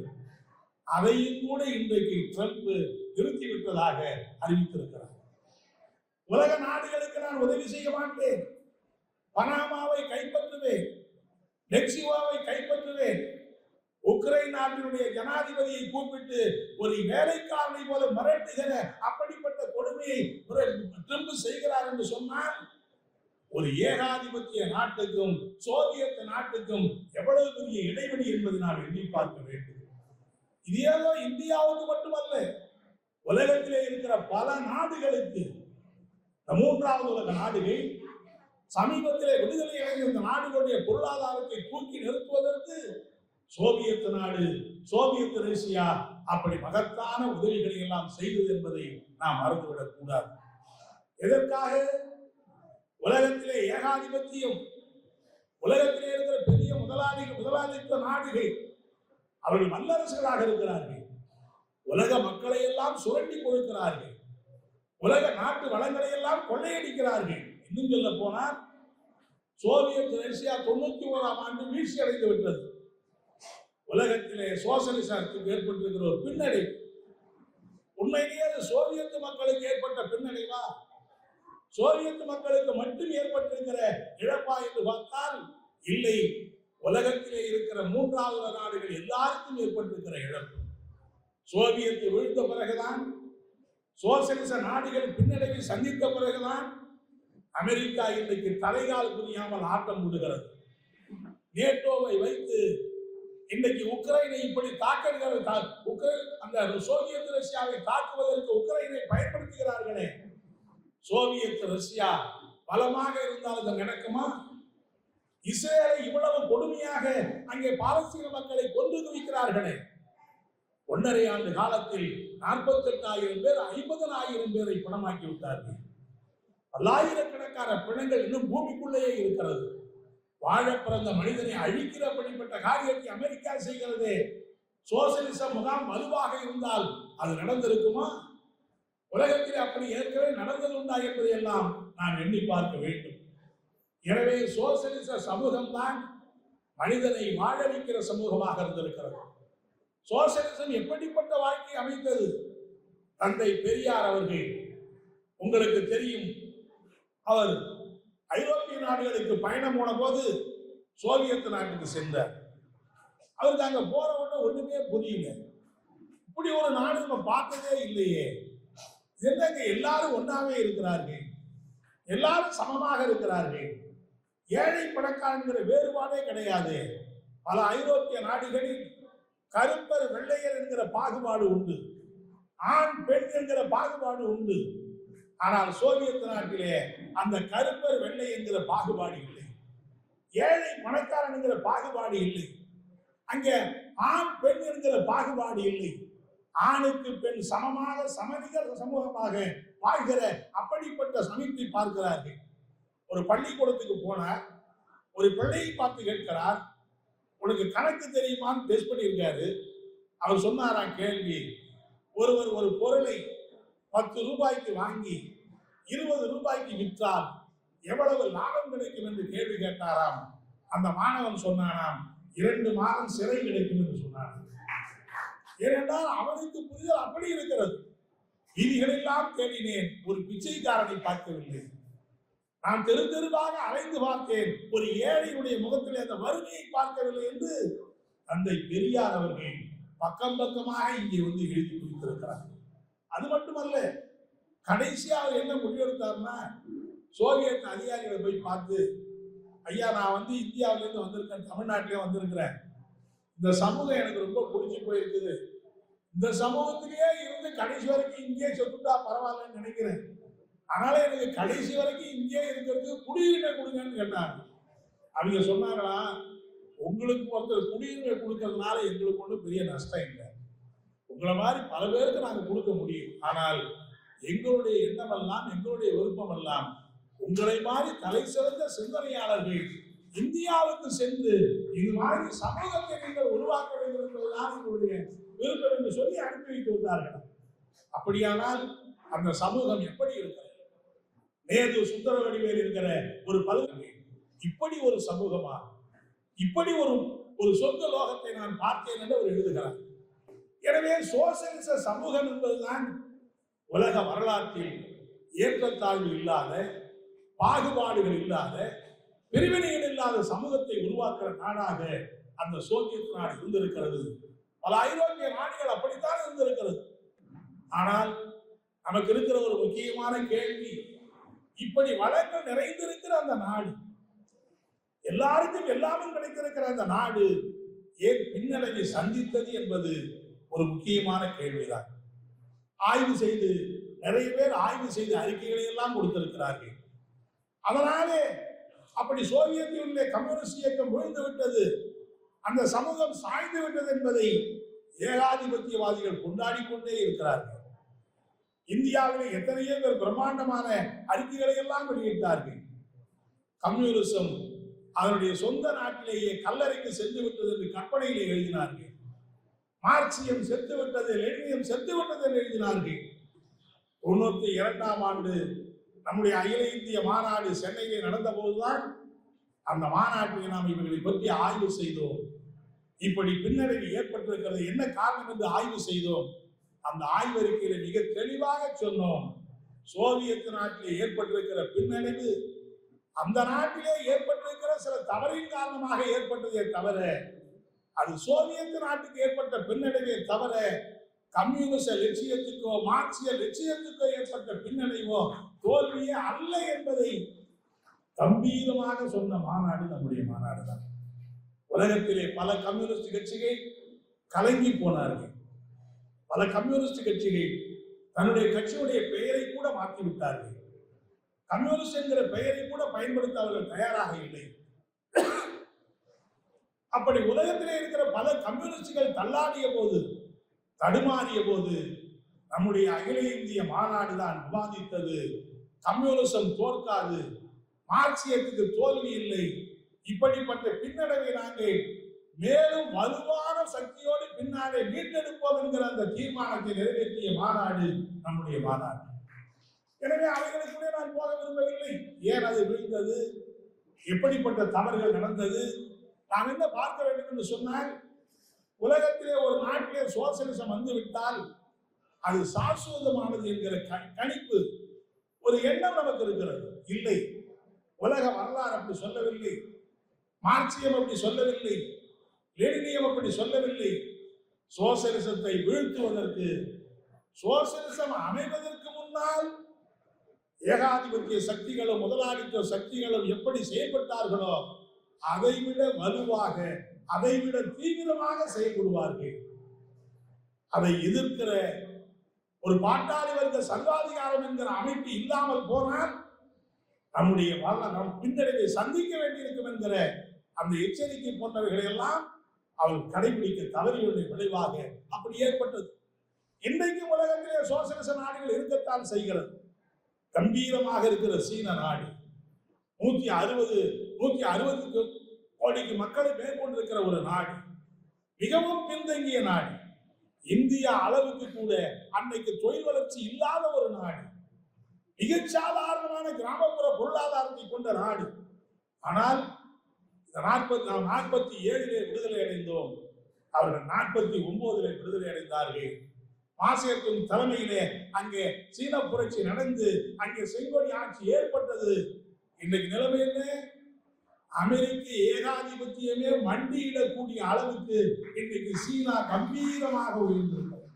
அதையும் கூட இன்றைக்கு ட்ரம்ப் நிறுத்திவிட்டதாக அறிவித்திருக்கிறார். உலக நாடுகளுக்கு நான் உதவி செய்ய மாட்டேன், பனாமாவை கைப்பற்றுவேன், மெக்சிகோவை கைப்பற்றுவேன், உக்ரைன் நாட்டினுடைய ஜனாதிபதியை கூப்பிட்டு ஒரு வேலைக்காரனை போல மிரட்டுகிற அப்படிப்பட்ட கொடுமையை ட்ரம்ப் செய்கிறார் என்று சொன்னால் ஒரு ஏகாதிபத்திய நாட்டுக்கும் சோவியத் நாட்டுக்கும் எவ்வளவு பெரிய இடைவெளி என்பதை நாம் எண்ணி பார்க்க வேண்டும். இது ஏதோ இந்தியாவுக்கு மட்டுமல்ல, உலகத்திலே இருக்கிற பல நாடுகளுக்கு, 3வது உலக நாடுகள் சமீபத்திலே விடுதலை அடைந்த இந்த நாடுகளுடைய பொருளாதாரத்தை தூக்கி நிறுத்துவதற்கு சோவியத் நாடு, சோவியத் ரஷ்யா அப்படி மகத்தான உதவிகளை எல்லாம் செய்தது என்பதை நாம் மறந்துவிடக் கூடாது. எதற்காக? உலகத்திலே ஏகாதிபத்தியம், உலகத்திலே இருக்கிற பெரிய முதலாளித்துவ நாடுகள் அவர்கள் வல்லரசுகளாக இருக்கிறார்கள். உலக மக்களை எல்லாம் சுரண்டி கொடுக்கிறார்கள், உலக நாட்டு வளங்களை எல்லாம் கொள்ளையடிக்கிறார்கள். இன்னும் சொல்ல போனால் சோவியத் ரஷ்யா 91ஆம் ஆண்டு வீழ்ச்சி அடைந்து விட்டது. உலகத்திலே சோசலிசத்துக்கு ஏற்பட்டிருக்கிற ஒரு பின்னடைவு உண்மையிலேயே சோவியத் மக்களுக்கு ஏற்பட்ட பின்னடைவா, சோவியத் மக்களுக்கு மட்டும் ஏற்பட்டிருக்கிற இழப்பா என்று பார்த்தால் இல்லை, உலகத்திலே இருக்கிற 3வது நாடுகள் எல்லாருக்கும் ஏற்பட்டிருக்கிற இழப்பு. சோவியத் வீழ்ந்த பிறகுதான், சோசலிச நாடுகள் பின்னடைவை சந்தித்த பிறகுதான் அமெரிக்கா இன்றைக்கு தலைகால் புரியாமல் ஆட்டம் விடுகிறது. நேட்டோவை வைத்து இன்றைக்கு உக்ரைனை இப்படி அந்த சோவியத் ரஷ்யாவை தாக்குவதற்கு உக்ரைனை பயன்படுத்துகிறார்களே. சோவியத் ரஷ்யா பலமாக இருந்தால் அது நடக்குமா? இஸ்ரேலை இவ்வளவு கொடுமையாக அங்கே பாலஸ்தீன மக்களை கொன்று குவிக்கிறார்களே. 1.5 ஆண்டு காலத்தில் 48,000 பேர் 50,000 பேரை பணமாக்கி விட்டார்கள். பல்லாயிரக்கணக்கான பிணங்கள் இன்னும் பூமிக்குள்ளேயே இருக்கிறது. வாழ பிறந்த மனிதனை அழிக்கிற அப்படிப்பட்ட காரியத்தை அமெரிக்கா செய்கிறது. சோசலிச முகாம் வலுவாக இருந்தால் அது நடந்திருக்குமா? உலகத்தில் அப்படி ஏற்கனவே நடந்தது உண்டா என்பதை எல்லாம் நாம் எண்ணி பார்க்க வேண்டும். எனவே சோசலிச சமூகம் தான் மனிதனை வாழ வைக்கிற சமூகமாக இருந்திருக்கிறது. சோசலிசம் எப்படிப்பட்ட வாழ்க்கை அமைத்தது? தந்தை பெரியார் அவர்கள் உங்களுக்கு தெரியும், அவர் ஐரோப்பிய நாடுகளுக்கு பயணம் போன போது சோவியத் நாட்டுக்கு சென்றார். அவருக்கு அங்க போற ஒண்ணுமே புரியல. இப்படி ஒரு நாடு நம்ம பார்த்ததே இல்லையே, என்னங்க எல்லாரும் ஒன்றாவே இருக்கிறார்கள், எல்லாரும் சமமாக இருக்கிறார்கள், ஏழை பணக்காரங்கிற வேறுபாடே கிடையாது. பல ஐரோப்பிய நாடுகளில் கருப்பர் வெள்ளையர் என்கிற பாகுபாடு உண்டு, ஆண் பெண் என்கிற பாகுபாடு உண்டு. ஆனால் சோவியத் நாட்டிலே அந்த கருப்பர் வெள்ளை என்கிற பாகுபாடு இல்லை, ஏழை பணக்காரன் என்கிற பாகுபாடு இல்லை, அங்கே ஆண் பெண் என்கிற பாகுபாடு இல்லை. ஆணுக்கு பெண் சமமாக சமநிகர் சமூகமாக வாழ்கிற அப்படிப்பட்ட சமீபத்தை பார்க்கிறார்கள். ஒரு பள்ளிக்கூடத்துக்கு போனார், ஒரு பிள்ளையை பார்த்து கேட்கிறார், உனக்கு கணக்கு தெரியுமான்னு டெஸ்ட் பண்ணியிருக்காரு. அவர் சொன்னாராம் கேள்வி, ஒருவர் ஒரு பொருளை 10 ரூபாய்க்கு வாங்கி 20 ரூபாய்க்கு விற்றால் எவ்வளவு லாபம் கிடைக்கும் என்று கேள்வி கேட்டாராம். அந்த மாணவன் சொன்னானாம், 2 மாதம் சிறை கிடைக்கும் என்று சொன்னார். ஏனென்றால் அவனுக்கு புரிதல் அப்படி இருக்கிறது. வீதிகளெல்லாம் தேடினேன், ஒரு பிச்சைக்காரனை பார்க்கவில்லை. நான் தெரு தெருவாக அலைந்து பார்த்தேன், ஒரு ஏழையுடைய முகத்திலே அந்த வறுமையை பார்க்கவில்லை என்று தந்தை பெரியார் அவர்கள் பக்கம் பக்கமாக இங்கே வந்து எழுதி குறித்திருக்கிறார். அது மட்டுமல்ல, கடைசியா அவர் என்ன முடிவெடுத்தார்னா, சோவியத் அதிகாரிகளை போய் பார்த்து, ஐயா நான் வந்து இந்தியாவிலேருந்து வந்திருக்கேன், தமிழ்நாட்டிலே வந்திருக்கிறேன், இந்த சமூகம் எனக்கு ரொம்ப பிடிச்சி போயிருக்குது, இந்த சமூகத்திலேயே இருந்து கடைசி வரைக்கும் இங்கே செத்துட்டா பரவாயில்லன்னு நினைக்கிறேன், அதனால எனக்கு கடைசி வரைக்கும் இங்கே இருக்கிறதுக்கு குடியுரிமை கொடுங்கன்னு கேட்டாங்க. அவங்க சொன்னாங்களா, உங்களுக்கு ஒருத்தர் குடியுரிமை கொடுக்கறதுனால எங்களுக்கு ஒன்றும் பெரிய நஷ்டம் இல்லை, உங்களை மாதிரி பல பேருக்கு நாங்கள் கொடுக்க முடியும், ஆனால் எங்களுடைய எண்ணமெல்லாம் எங்களுடைய விருப்பம் எல்லாம் உங்களை மாதிரி தலை சிறந்த சிந்தனையாளர்கள் இந்தியாவுக்கு சென்று இது மாதிரி சமூகத்தை நீங்கள் உருவாக்க வேண்டும் என்பதுதான் எங்களுடைய விருப்பம் என்று சொல்லி அனுப்பி வைத்து வந்தார்கள். அப்படியானால் அந்த சமூகம் எப்படி இருக்கிறது? நேரு சுந்தரவடிவேல் இருக்கிற ஒரு பல்கலை இப்படி ஒரு சமூகமா, இப்படி ஒரு சொந்த லோகத்தை நான் பார்த்தேன் என்று அவர் எழுதுகிறார். எனவே சோசியலிச சமூகம் என்பதுதான் உலக வரலாற்றில் ஏற்றத்தாழ்வு இல்லாத, பாகுபாடுகள் இல்லாத, பிரிவினைகள் இல்லாத சமூகத்தை உருவாக்குற நாடாக அந்த சோவியத் நாடு இருந்திருக்கிறது. பல ஐரோப்பிய நாடுகள் அப்படித்தான் இருந்திருக்கிறது. ஆனால் நமக்கு இருக்கிற ஒரு முக்கியமான கேள்வி, இப்படி வளங்கள் நிறைந்திருக்கிற அந்த நாடு, எல்லாருக்கும் எல்லாமும் கிடைத்திருக்கிற அந்த நாடு ஏன் பின்னடைவை சந்தித்தது என்பது ஒரு முக்கியமான கேள்விதான். ஆய்வு செய்து நிறைய பேர் ஆய்வு செய்து அறிக்கைகளை எல்லாம் கொடுத்திருக்கிறார்கள். அதனாலே அப்படி சோவியத் யூனியனிலே கம்யூனிஸ்ட் இயக்கம் விழுந்து விட்டது, அந்த சமூகம் சாய்ந்து விட்டது என்பதை ஏகாதிபத்தியவாதிகள் கொண்டாடி கொண்டே இருக்கிறார்கள். இந்தியாவிலே எத்தனையோ பேர் பிரம்மாண்டமான அறிக்கைகளை எல்லாம் வெளியிட்டார்கள். கம்யூனிசம் அதனுடைய சொந்த நாட்டிலேயே கல்லறைக்கு சென்று விட்டது என்று கற்பனையிலே எழுதினார்கள். மார்க்சியம் செத்து விட்டது, லெனினியம் செத்து விட்டது என்று எழுதினார்கள். 92ஆம் ஆண்டு நம்முடைய அகில இந்திய மாநாடு சென்னையிலே நடந்த போதுதான் அந்த மாநாட்டில் நாம் இவர்களை பற்றி ஆய்வு செய்தோம். இப்படி பின்னடைவு ஏற்பட்டிருக்கிறது, என்ன காரணம் என்று ஆய்வு செய்தோம். அந்த ஆய்வறிக்கையில மிக தெளிவாக சொன்னோம், சோவியத் நாட்டிலே ஏற்பட்டிருக்கிற பின்னடைவு அந்த நாட்டிலே ஏற்பட்டிருக்கிற சில தவறின் காரணமாக ஏற்பட்டதே தவிர, அது சோவியத் நாட்டுக்கு ஏற்பட்ட பின்னடைவே தவிர கம்யூனிச லட்சியத்துக்கோ மார்க்சிய லட்சியத்துக்கோ ஏற்பட்ட பின்னடைவோ தோல்வியே அல்ல என்பதை கம்பீரமாக சொன்ன மாநாடு நம்முடைய மாநாடு தான். உலகத்திலே பல கம்யூனிஸ்ட் கட்சிகள் கலங்கி போனார்கள். பல கம்யூனிஸ்ட் கட்சிகள் தன்னுடைய கட்சியுடைய பெயரை கூட மாற்றி விட்டார்கள். கம்யூனிஸ்ட் என்கிற பெயரை கூட பயன்படுத்த அவர்கள் தயாராக இல்லை. அப்படி உலகத்திலே இருக்கிற பல கம்யூனிஸ்டுகள் தள்ளாடிய போது, தடுமாறிய போது நம்முடைய அகில இந்திய மாநாடு தான் விவாதித்தது, கம்யூனிசம் தோற்காது, மார்க்சியத்துக்கு தோல்வி இல்லை, இப்படிப்பட்ட பின்னடைவை நாங்கள் மேலும் வலுவான சக்தியோடு பின்னாலே மீட்டெடுப்போம் என்கிற அந்த தீர்மானத்தை நிறைவேற்றிய மாநாடு நம்முடைய மாநாடு. எனவே அவைகளுக்குள்ளே நான் போக விரும்பவில்லை. ஏன் அது விழுந்தது, எப்படிப்பட்ட தவறுகள் நடந்தது, நாம் என்ன பார்க்க வேண்டும் என்று சொன்னால், உலகத்திலே ஒரு நாட்டிலே சோசியலிசம் வந்துவிட்டால் அது சாஸ்வதமானது என்கிற கணிப்பு, ஒரு எண்ணம் நமக்கு இருக்கிறது. இல்லை, உலக வரலாறு அப்படி சொல்லவில்லை, மார்க்சியம் அப்படி சொல்லவில்லை, லெனினியம் அப்படி சொல்லவில்லை. சோசியலிசத்தை வீழ்த்துவதற்கு, சோசியலிசம் அமைவதற்கு முன்னால் ஏகாதிபத்திய சக்திகளும் முதலாளித்துவ சக்திகளும் எப்படி செயல்பட்டார்களோ அதைவிட வலுவாக, அதைவிட தீவிரமாக செயல்படுவார்கள். அதை எதிர்க்கிற ஒரு பாட்டாளி வர்க்க சர்வாதிகாரம் என்கிற அமைப்பு இல்லாமல் போனால் நம்முடைய நம் பின்னடைவை சந்திக்க வேண்டியிருக்கும் என்கிற அந்த எச்சரிக்கை போன்றவைகளை எல்லாம் அவள் கடைபிடிக்க தவறியுடைய விளைவாக அப்படி ஏற்பட்டது. இன்றைக்கு உலகத்திலே சோசியலிச நாடுகள் இருக்கத்தான் செய்கிறது. கம்பீரமாக இருக்கிற சீன நாடு 160 கோடிக்கு மக்களை மேற்கொண்டிருக்கிற ஒரு நாடு, மிகவும் பின்தங்கிய நாடு. இந்தியா அளவுக்கு கூட அன்னைக்கு தொழில் வளர்ச்சி இல்லாத ஒரு நாடு, மிகச் சாதாரணமான கிராமப்புற பொருளாதாரத்தை கொண்ட நாடு. ஆனால் 47 விடுதலை அடைந்தோம், அவர்கள் 49 விடுதலை அடைந்தார்கள். மாசேத்தின் தலைமையிலே அங்கே சீன புரட்சி நடந்து அங்கே செங்கோடி ஆட்சி ஏற்பட்டது. இன்றைக்கு நிலைமை என்ன? அமெரிக்க ஏகாதிபத்தியமே மண்டியிடக்கூடிய அளவுக்கு இன்றைக்கு சீனா கம்பீரமாக உயர்ந்திருக்கிறது.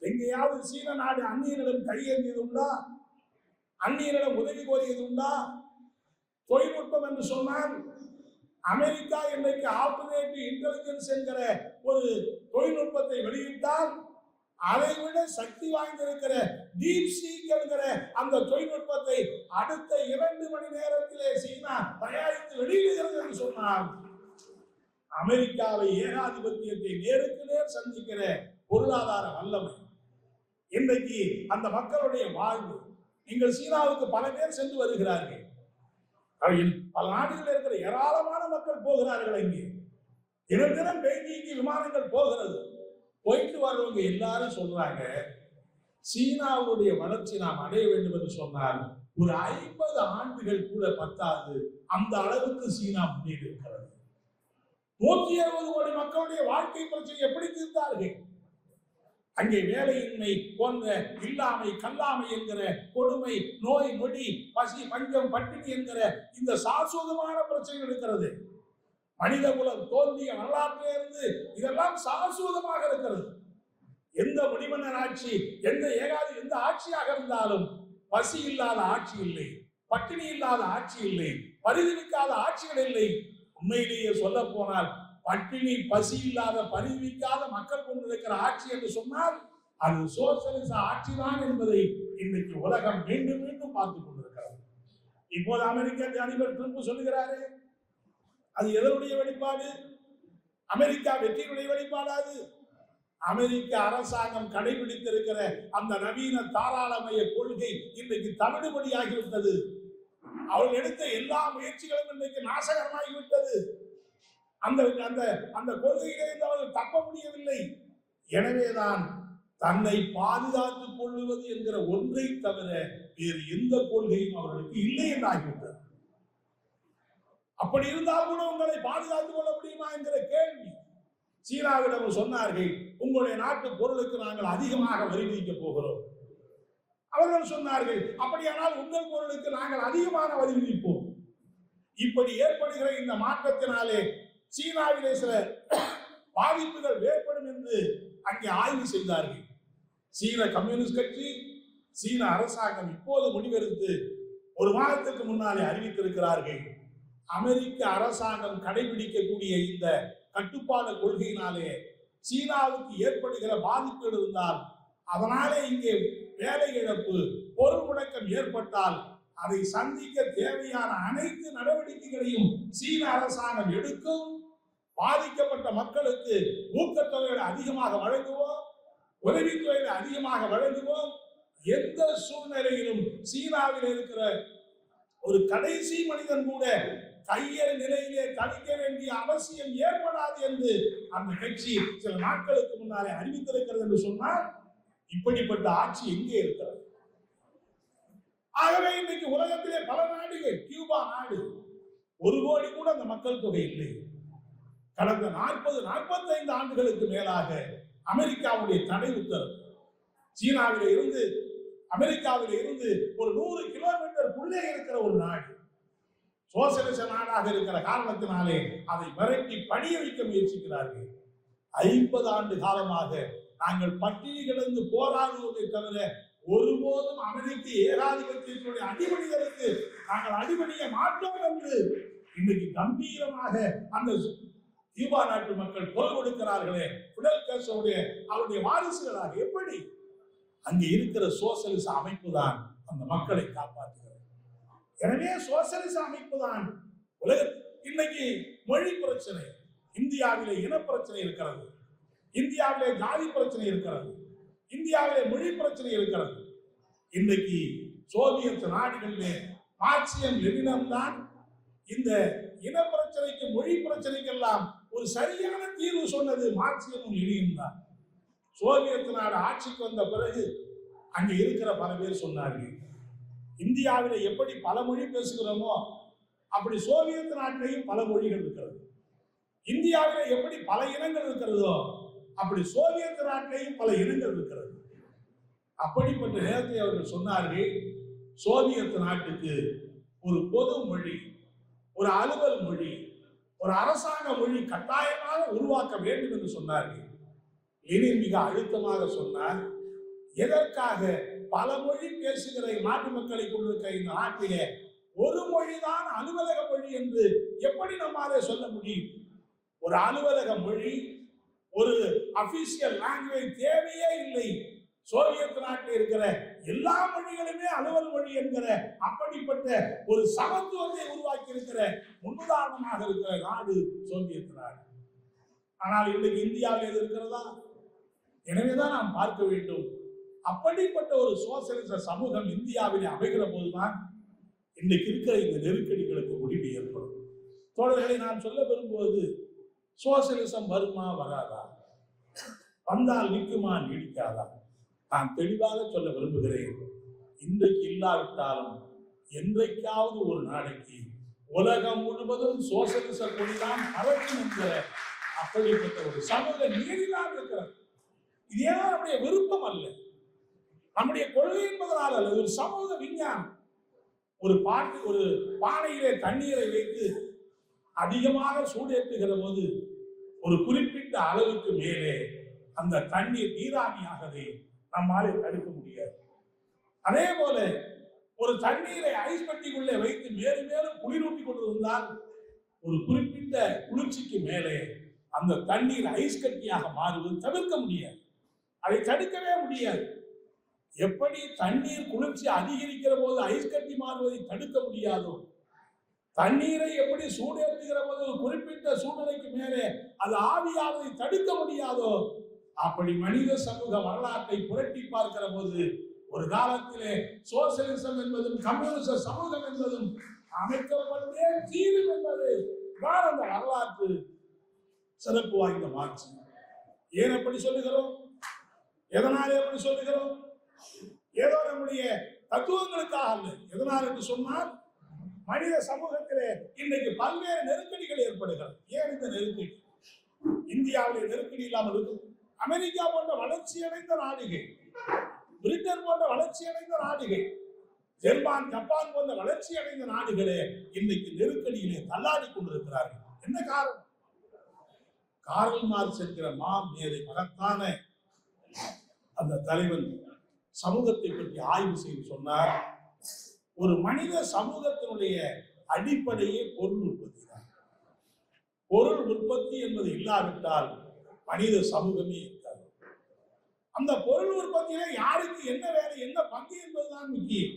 எங்கேயாவது சீன நாடு அந்நியரிடம் கையேந்தியது உண்டா? அந்நியரிடம் உதவி கோரியது உண்டா? தொழில்நுட்பம் என்று சொன்னால் அமெரிக்கா இன்றைக்கு ஆபரேட்டிவ் இன்டெலிஜென்ஸ் என்கிற ஒரு தொழில்நுட்பத்தை வெளியிட்டால் அதை விட சக்தி வாய்ந்திருக்கிற டீப் சீக் என்கிற அந்த தொழில்நுட்பத்தை அடுத்த 2 மணி நேரத்திலே சீனா தயாரித்து வெளியிடுகிறது என்று சொன்னால் அமெரிக்காவை ஏகாதிபத்தியத்தை நேருக்கு நேர் சந்திக்கிற பொருளாதார வல்லமை இன்றைக்கு அந்த மக்களுடைய வாழ்வு. நீங்கள் சீனாவுக்கு பல பேர் சென்று வருகிறார்கள், பல நாடுகளில் இருக்கிற ஏராளமான மக்கள் போகிறார்கள். அங்கே தினம் பெய்ஜிங்கு விமானங்கள் போகிறது. போயிட்டு வர்றவங்க எல்லாரும் சொல்றாங்க, சீனாவுடைய வளர்ச்சி நாம் அடைய வேண்டும் என்று சொன்னால் ஒரு 50 ஆண்டுகள் கூட பத்தாது, அந்த அளவுக்கு சீனா முன்னேறி இருக்கிறது. 160 கோடி மக்களுடைய வாழ்க்கை பிரச்சனை எப்படி தீர்த்தார்கள்? அங்கே வேலையின்மை போன்ற இல்லாமை, கல்லாமை என்கிற கொடுமை, நோய் நொடி, பசி, பஞ்சம், பட்டினி என்கிற இந்த சாஸ்வதமான பிரச்சனைகள் இருக்கிறது. மனித குலம் தோன்றிய வரலாற்றிலிருந்து இதெல்லாம் சாஸ்வதமாக இருக்கிறது. எந்த முடிமன்னர் ஆட்சி, எந்த ஆட்சியாக இருந்தாலும் பசி இல்லாத ஆட்சி இல்லை, பட்டினி இல்லாத ஆட்சி இல்லை, பரிதவிக்காத ஆட்சிகள் இல்லை. உண்மையிலேயே சொல்ல போனால் பட்டினி, பசி இல்லாத, பரிதவிக்காத மக்கள் கொண்டிருக்கிற ஆட்சி என்று சொன்னால் அது சோசியலிச ஆட்சிதான் என்பதை இன்றைக்கு உலகம் மீண்டும் மீண்டும் பார்த்துக் கொண்டிருக்கிறது. இப்போது அமெரிக்க அதிபர் ட்ரம்ப் சொல்லுகிறாரு, அது எதனுடைய வெளிப்பாடு? அமெரிக்கா வெற்றியுடைய வெளிப்பாடாது. அமெரிக்க அரசாங்கம் கடைபிடித்திருக்கிற அந்த நவீன தாராளமய கொள்கை இன்றைக்கு தவிடுபடியாகிவிட்டது. அவர்கள் எடுத்த எல்லா முயற்சிகளும் இன்றைக்கு நாசகரமாகிவிட்டது. அந்த அந்த கொள்கையிலிருந்து அவர்கள் தப்ப முடியவில்லை. எனவேதான் தன்னை பாதுகாத்துக் கொள்ளுவது என்கிற ஒன்றை தவிர வேறு எந்த கொள்கையும் அவர்களுக்கு இல்லை என்றாகிவிட்டது. அப்படி இருந்தால் கூட உங்களை பாதுகாத்துக் கொள்ள முடியுமா என்கிற கேள்வி. சீனாவிடம் சொன்னார்கள், உங்களுடைய நாட்டு பொருளுக்கு நாங்கள் அதிகமாக வரி விதிக்க போகிறோம். அவர்கள் சொன்னார்கள், அப்படியானால் உங்கள் பொருளுக்கு நாங்கள் அதிகமான வரி விதிப்போம். இப்படி ஏற்படுகிற இந்த மாற்றத்தினாலே சீனாவிலே சில பாதிப்புகள் ஏற்படும் என்று அங்கே ஆய்வு செய்தார்கள். சீன கம்யூனிஸ்ட் கட்சி, சீன அரசாங்கம் இப்போது முடிவெடுத்து 1 மாதத்துக்கு முன்னாலே அறிவித்திருக்கிறார்கள், அமெரிக்க அரசாங்கம் கடைபிடிக்கக்கூடிய இந்த கட்டுப்பாடு கொள்கையினாலே சீனாவுக்கு ஏற்படுகிற பாதிப்புகள் இருந்தால், அதனாலே இங்கே வேலை இழப்பு, பொருள் முடக்கம் ஏற்பட்டால் அதை சந்திக்க தேவையான அனைத்து நடவடிக்கைகளையும் சீன அரசாங்கம் எடுக்கும். பாதிக்கப்பட்ட மக்களுக்கு ஊக்கத்தொகைகளை அதிகமாக வழங்குவோம், உதவித்தொகைகளை அதிகமாக வழங்குவோம். எந்த சூழ்நிலையிலும் சீனாவில் இருக்கிற ஒரு கடைசி மனிதன் கூட கையறு நிலையிலே தவிக்க வேண்டிய அவசியம் ஏற்படாது என்று அந்த கட்சி சில நாட்களுக்கு முன்னாலே அறிவித்திருக்கிறது என்று சொன்னால், இப்படிப்பட்ட ஆட்சி எங்கே இருக்கிறது? ஆகவே இன்றைக்கு உலகத்திலே பல நாடுகள், கியூபா நாடு 1 கோடி கூட அந்த மக்கள் தொகை இல்லை. கடந்த 40-45 ஆண்டுகளுக்கு மேலாக அமெரிக்காவுடைய தடை உத்தரவு, சீனாவிலே இருந்து அமெரிக்காவிலே இருந்து ஒரு 100 கிலோமீட்டருக்குள்ளே இருக்கிற ஒரு நாடு, சோசியலிச நாடாக இருக்கிற காரணத்தினாலே அதை விரட்டி பணிய வைக்க முயற்சிக்கிறார்கள். 50 ஆண்டு காலமாக நாங்கள் பட்டினி கிடந்து போராடுவதை தவிர ஒருபோதும் அமெரிக்க ஏகாதிபத்தியத்தினுடைய அடிபணிதலுக்கு நாங்கள் அடிபணிய மாட்டோம் என்று இன்னைக்கு கம்பீரமாக அந்த கியூபா நாட்டு மக்கள் குரல் கொடுக்கிறார்களே. பிடல் காஸ்ட்ரோவுடைய அவருடைய வாரிசுகளாக எப்படி அங்கே இருக்கிற சோசியலிச அமைப்பு தான் அந்த மக்களை காப்பாற்றுகிறது. எனவே சோசியலிச அமைப்பு தான் உலக. இன்னைக்கு மொழி பிரச்சனை, இந்தியாவிலே இன பிரச்சனை இருக்கிறது, இந்தியாவிலே ஜாதி பிரச்சனை இருக்கிறது, இந்தியாவிலே மொழி பிரச்சனை இருக்கிறது. இன்றைக்கு சோவியத் நாடுகளிலே மார்க்சியம் லெனினம் தான் இந்த இன பிரச்சனைக்கு மொழி பிரச்சனைக்கெல்லாம் ஒரு சரியான தீர்வு சொன்னது மார்க்சியமும் லெனினும் தான். சோவியத் நாடு ஆட்சிக்கு வந்த பிறகு அங்க இருக்கிற பல பேர் சொன்னார்கள், இந்தியாவில எப்படி பல மொழி பேசுகிறோமோ அப்படி சோவியத் நாட்டிலையும் பல மொழிகள் இருக்கிறது. இந்தியாவில எப்படி பல இனங்கள் இருக்கிறதோ அப்படி சோவியத் நாட்டிலையும் பல இனங்கள் இருக்கிறது. அப்படிப்பட்ட நேரத்தை அவர்கள் சொன்னார்கள், சோவியத் நாட்டுக்கு ஒரு பொது மொழி, ஒரு அலுவல் மொழி, ஒரு அரசாங்க மொழி கட்டாயமாக உருவாக்க வேண்டும் என்று சொன்னார்கள். லெனின் மிக அழுத்தமாக சொன்னார், எதற்காக பல மொழி பேசுகிற நாட்டு மக்களை கொண்டிருக்கிற இந்த நாட்டிலே ஒரு மொழிதான் அலுவலக மொழி என்று எப்படி நம்மாலே சொல்ல முடியும்? ஒரு அலுவலக மொழி, ஒரு அபிஷியல் லாங்குவேஜ் தேவையே இல்லை. சோவியத் நாட்டில் இருக்கிற எல்லா மொழிகளுமே அலுவல் மொழி என்கிற அப்படிப்பட்ட ஒரு சமத்துவத்தை உருவாக்கி இருக்கிற முன்னுதாரணமாக இருக்கிற நாடு சோவியத் நாடு. ஆனால் இன்றைக்கு இந்தியாவில் எது இருக்கிறதா? எனவேதான் நாம் பார்க்க வேண்டும், அப்படிப்பட்ட ஒரு சோசியலிச சமூகம் இந்தியாவில் அமைகிற போதுதான் இன்றைக்கு இருக்கிற இந்த நெருக்கடிகளுக்கு முடிவு ஏற்படும். தோழர்களை நான் சொல்ல விரும்புவது, சோசியலிசம் வருமா வராதா, வந்தால் நிற்குமா நீடிக்காதா? நான் தெளிவாக சொல்ல விரும்புகிறேன், இன்றைக்கு இல்லாவிட்டாலும் என்றைக்காவது ஒரு நாளைக்கு உலகம் முழுவதும் சோசியலிச கொடிதான் பறக்கும் என்கிற அப்படிப்பட்ட ஒரு சமூக நீதிதான் இருக்கிறது. இது ஏன் நம்முடைய விருப்பம் அல்ல, நம்முடைய கொள்கை என்பதனால் அல்ல, ஒரு சமூக விஞ்ஞானம். ஒரு பானையிலே தண்ணீரை வைத்து அதிகமாக சூடேற்றுகிற போது ஒரு குறிப்பிட்ட அளவுக்கு மேலே அந்த தண்ணீர் நீராவியாகவே நம்மாலே தடுக்க முடியாது. அதே போல ஒரு தண்ணீரை ஐஸ் பெட்டிக்குள்ளே வைத்து மேலும் மேலும் குளிரூட்டி கொண்டிருந்தால் ஒரு குறிப்பிட்ட குளிர்ச்சிக்கு மேலே அந்த தண்ணீர் ஐஸ் கட்டியாக மாறுவது தவிர்க்க முடியாது, அதை தடுக்கவே முடியாது. எப்படி தண்ணீர் குளிர்ச்சி அதிகரிக்கிற போது ஐஸ் கட்டி மாறுவதை தடுக்க முடியாதோ, தண்ணீரை எப்படி சூடேற்றுகிற போது ஒரு குறிப்பிட்ட சூழ்நிலைக்கு மேலே அது ஆவியாவதை தடுக்க முடியாதோ, அப்படி மனித சமூக வரலாற்றை புரட்டி பார்க்கிற போது ஒரு காலத்திலே சோசியலிசம் என்பதும் கம்யூனிச சமூகம் என்பதும் அமைக்கப்பட்டே தீரும் என்பது தான் அந்த வரலாற்று சிறப்பு வாய்ந்த மாற்று. ஏன் அப்படி சொல்லுகிறோம்? எதனாலே அப்படி சொல்லுகிறோம்? ஏதோ நம்முடைய தத்துவங்களுக்காக அல்ல. எதனால் என்று சொன்னால், மனித சமூகத்திலே இன்றைக்கு பல்வேறு நெருக்கடிகள் ஏற்படுகிறது. ஏன் இந்த நெருக்கடி? இந்தியாவிலே நெருக்கடி இல்லாமல் இருக்கும். அமெரிக்கா போன்ற வளர்ச்சி அடைந்த நாடுகள், பிரிட்டன் போன்ற வளர்ச்சி அடைந்த நாடுகள், ஜெர்மன் ஜப்பான் போன்ற வளர்ச்சி அடைந்த நாடுகளே இன்றைக்கு நெருக்கடியிலே தள்ளாடி கொண்டிருக்கிறார்கள். என்ன காரணம்? கார்ல் மார்க்ஸ் என்கிற மேதை மகத்தான அந்த தலைவன் சமூகத்தை பற்றி ஆய்வு செய்து சொன்னார், ஒரு மனித சமூகத்தினுடைய அடிப்படையே பொருள் உற்பத்தி தான். பொருள் உற்பத்தி என்பது இல்லாவிட்டால் மனித சமூகமே இருக்காது. அந்த பொருள் உற்பத்தியில யாருக்கு என்ன வேலை, என்ன பங்கு என்பதுதான் முக்கியம்.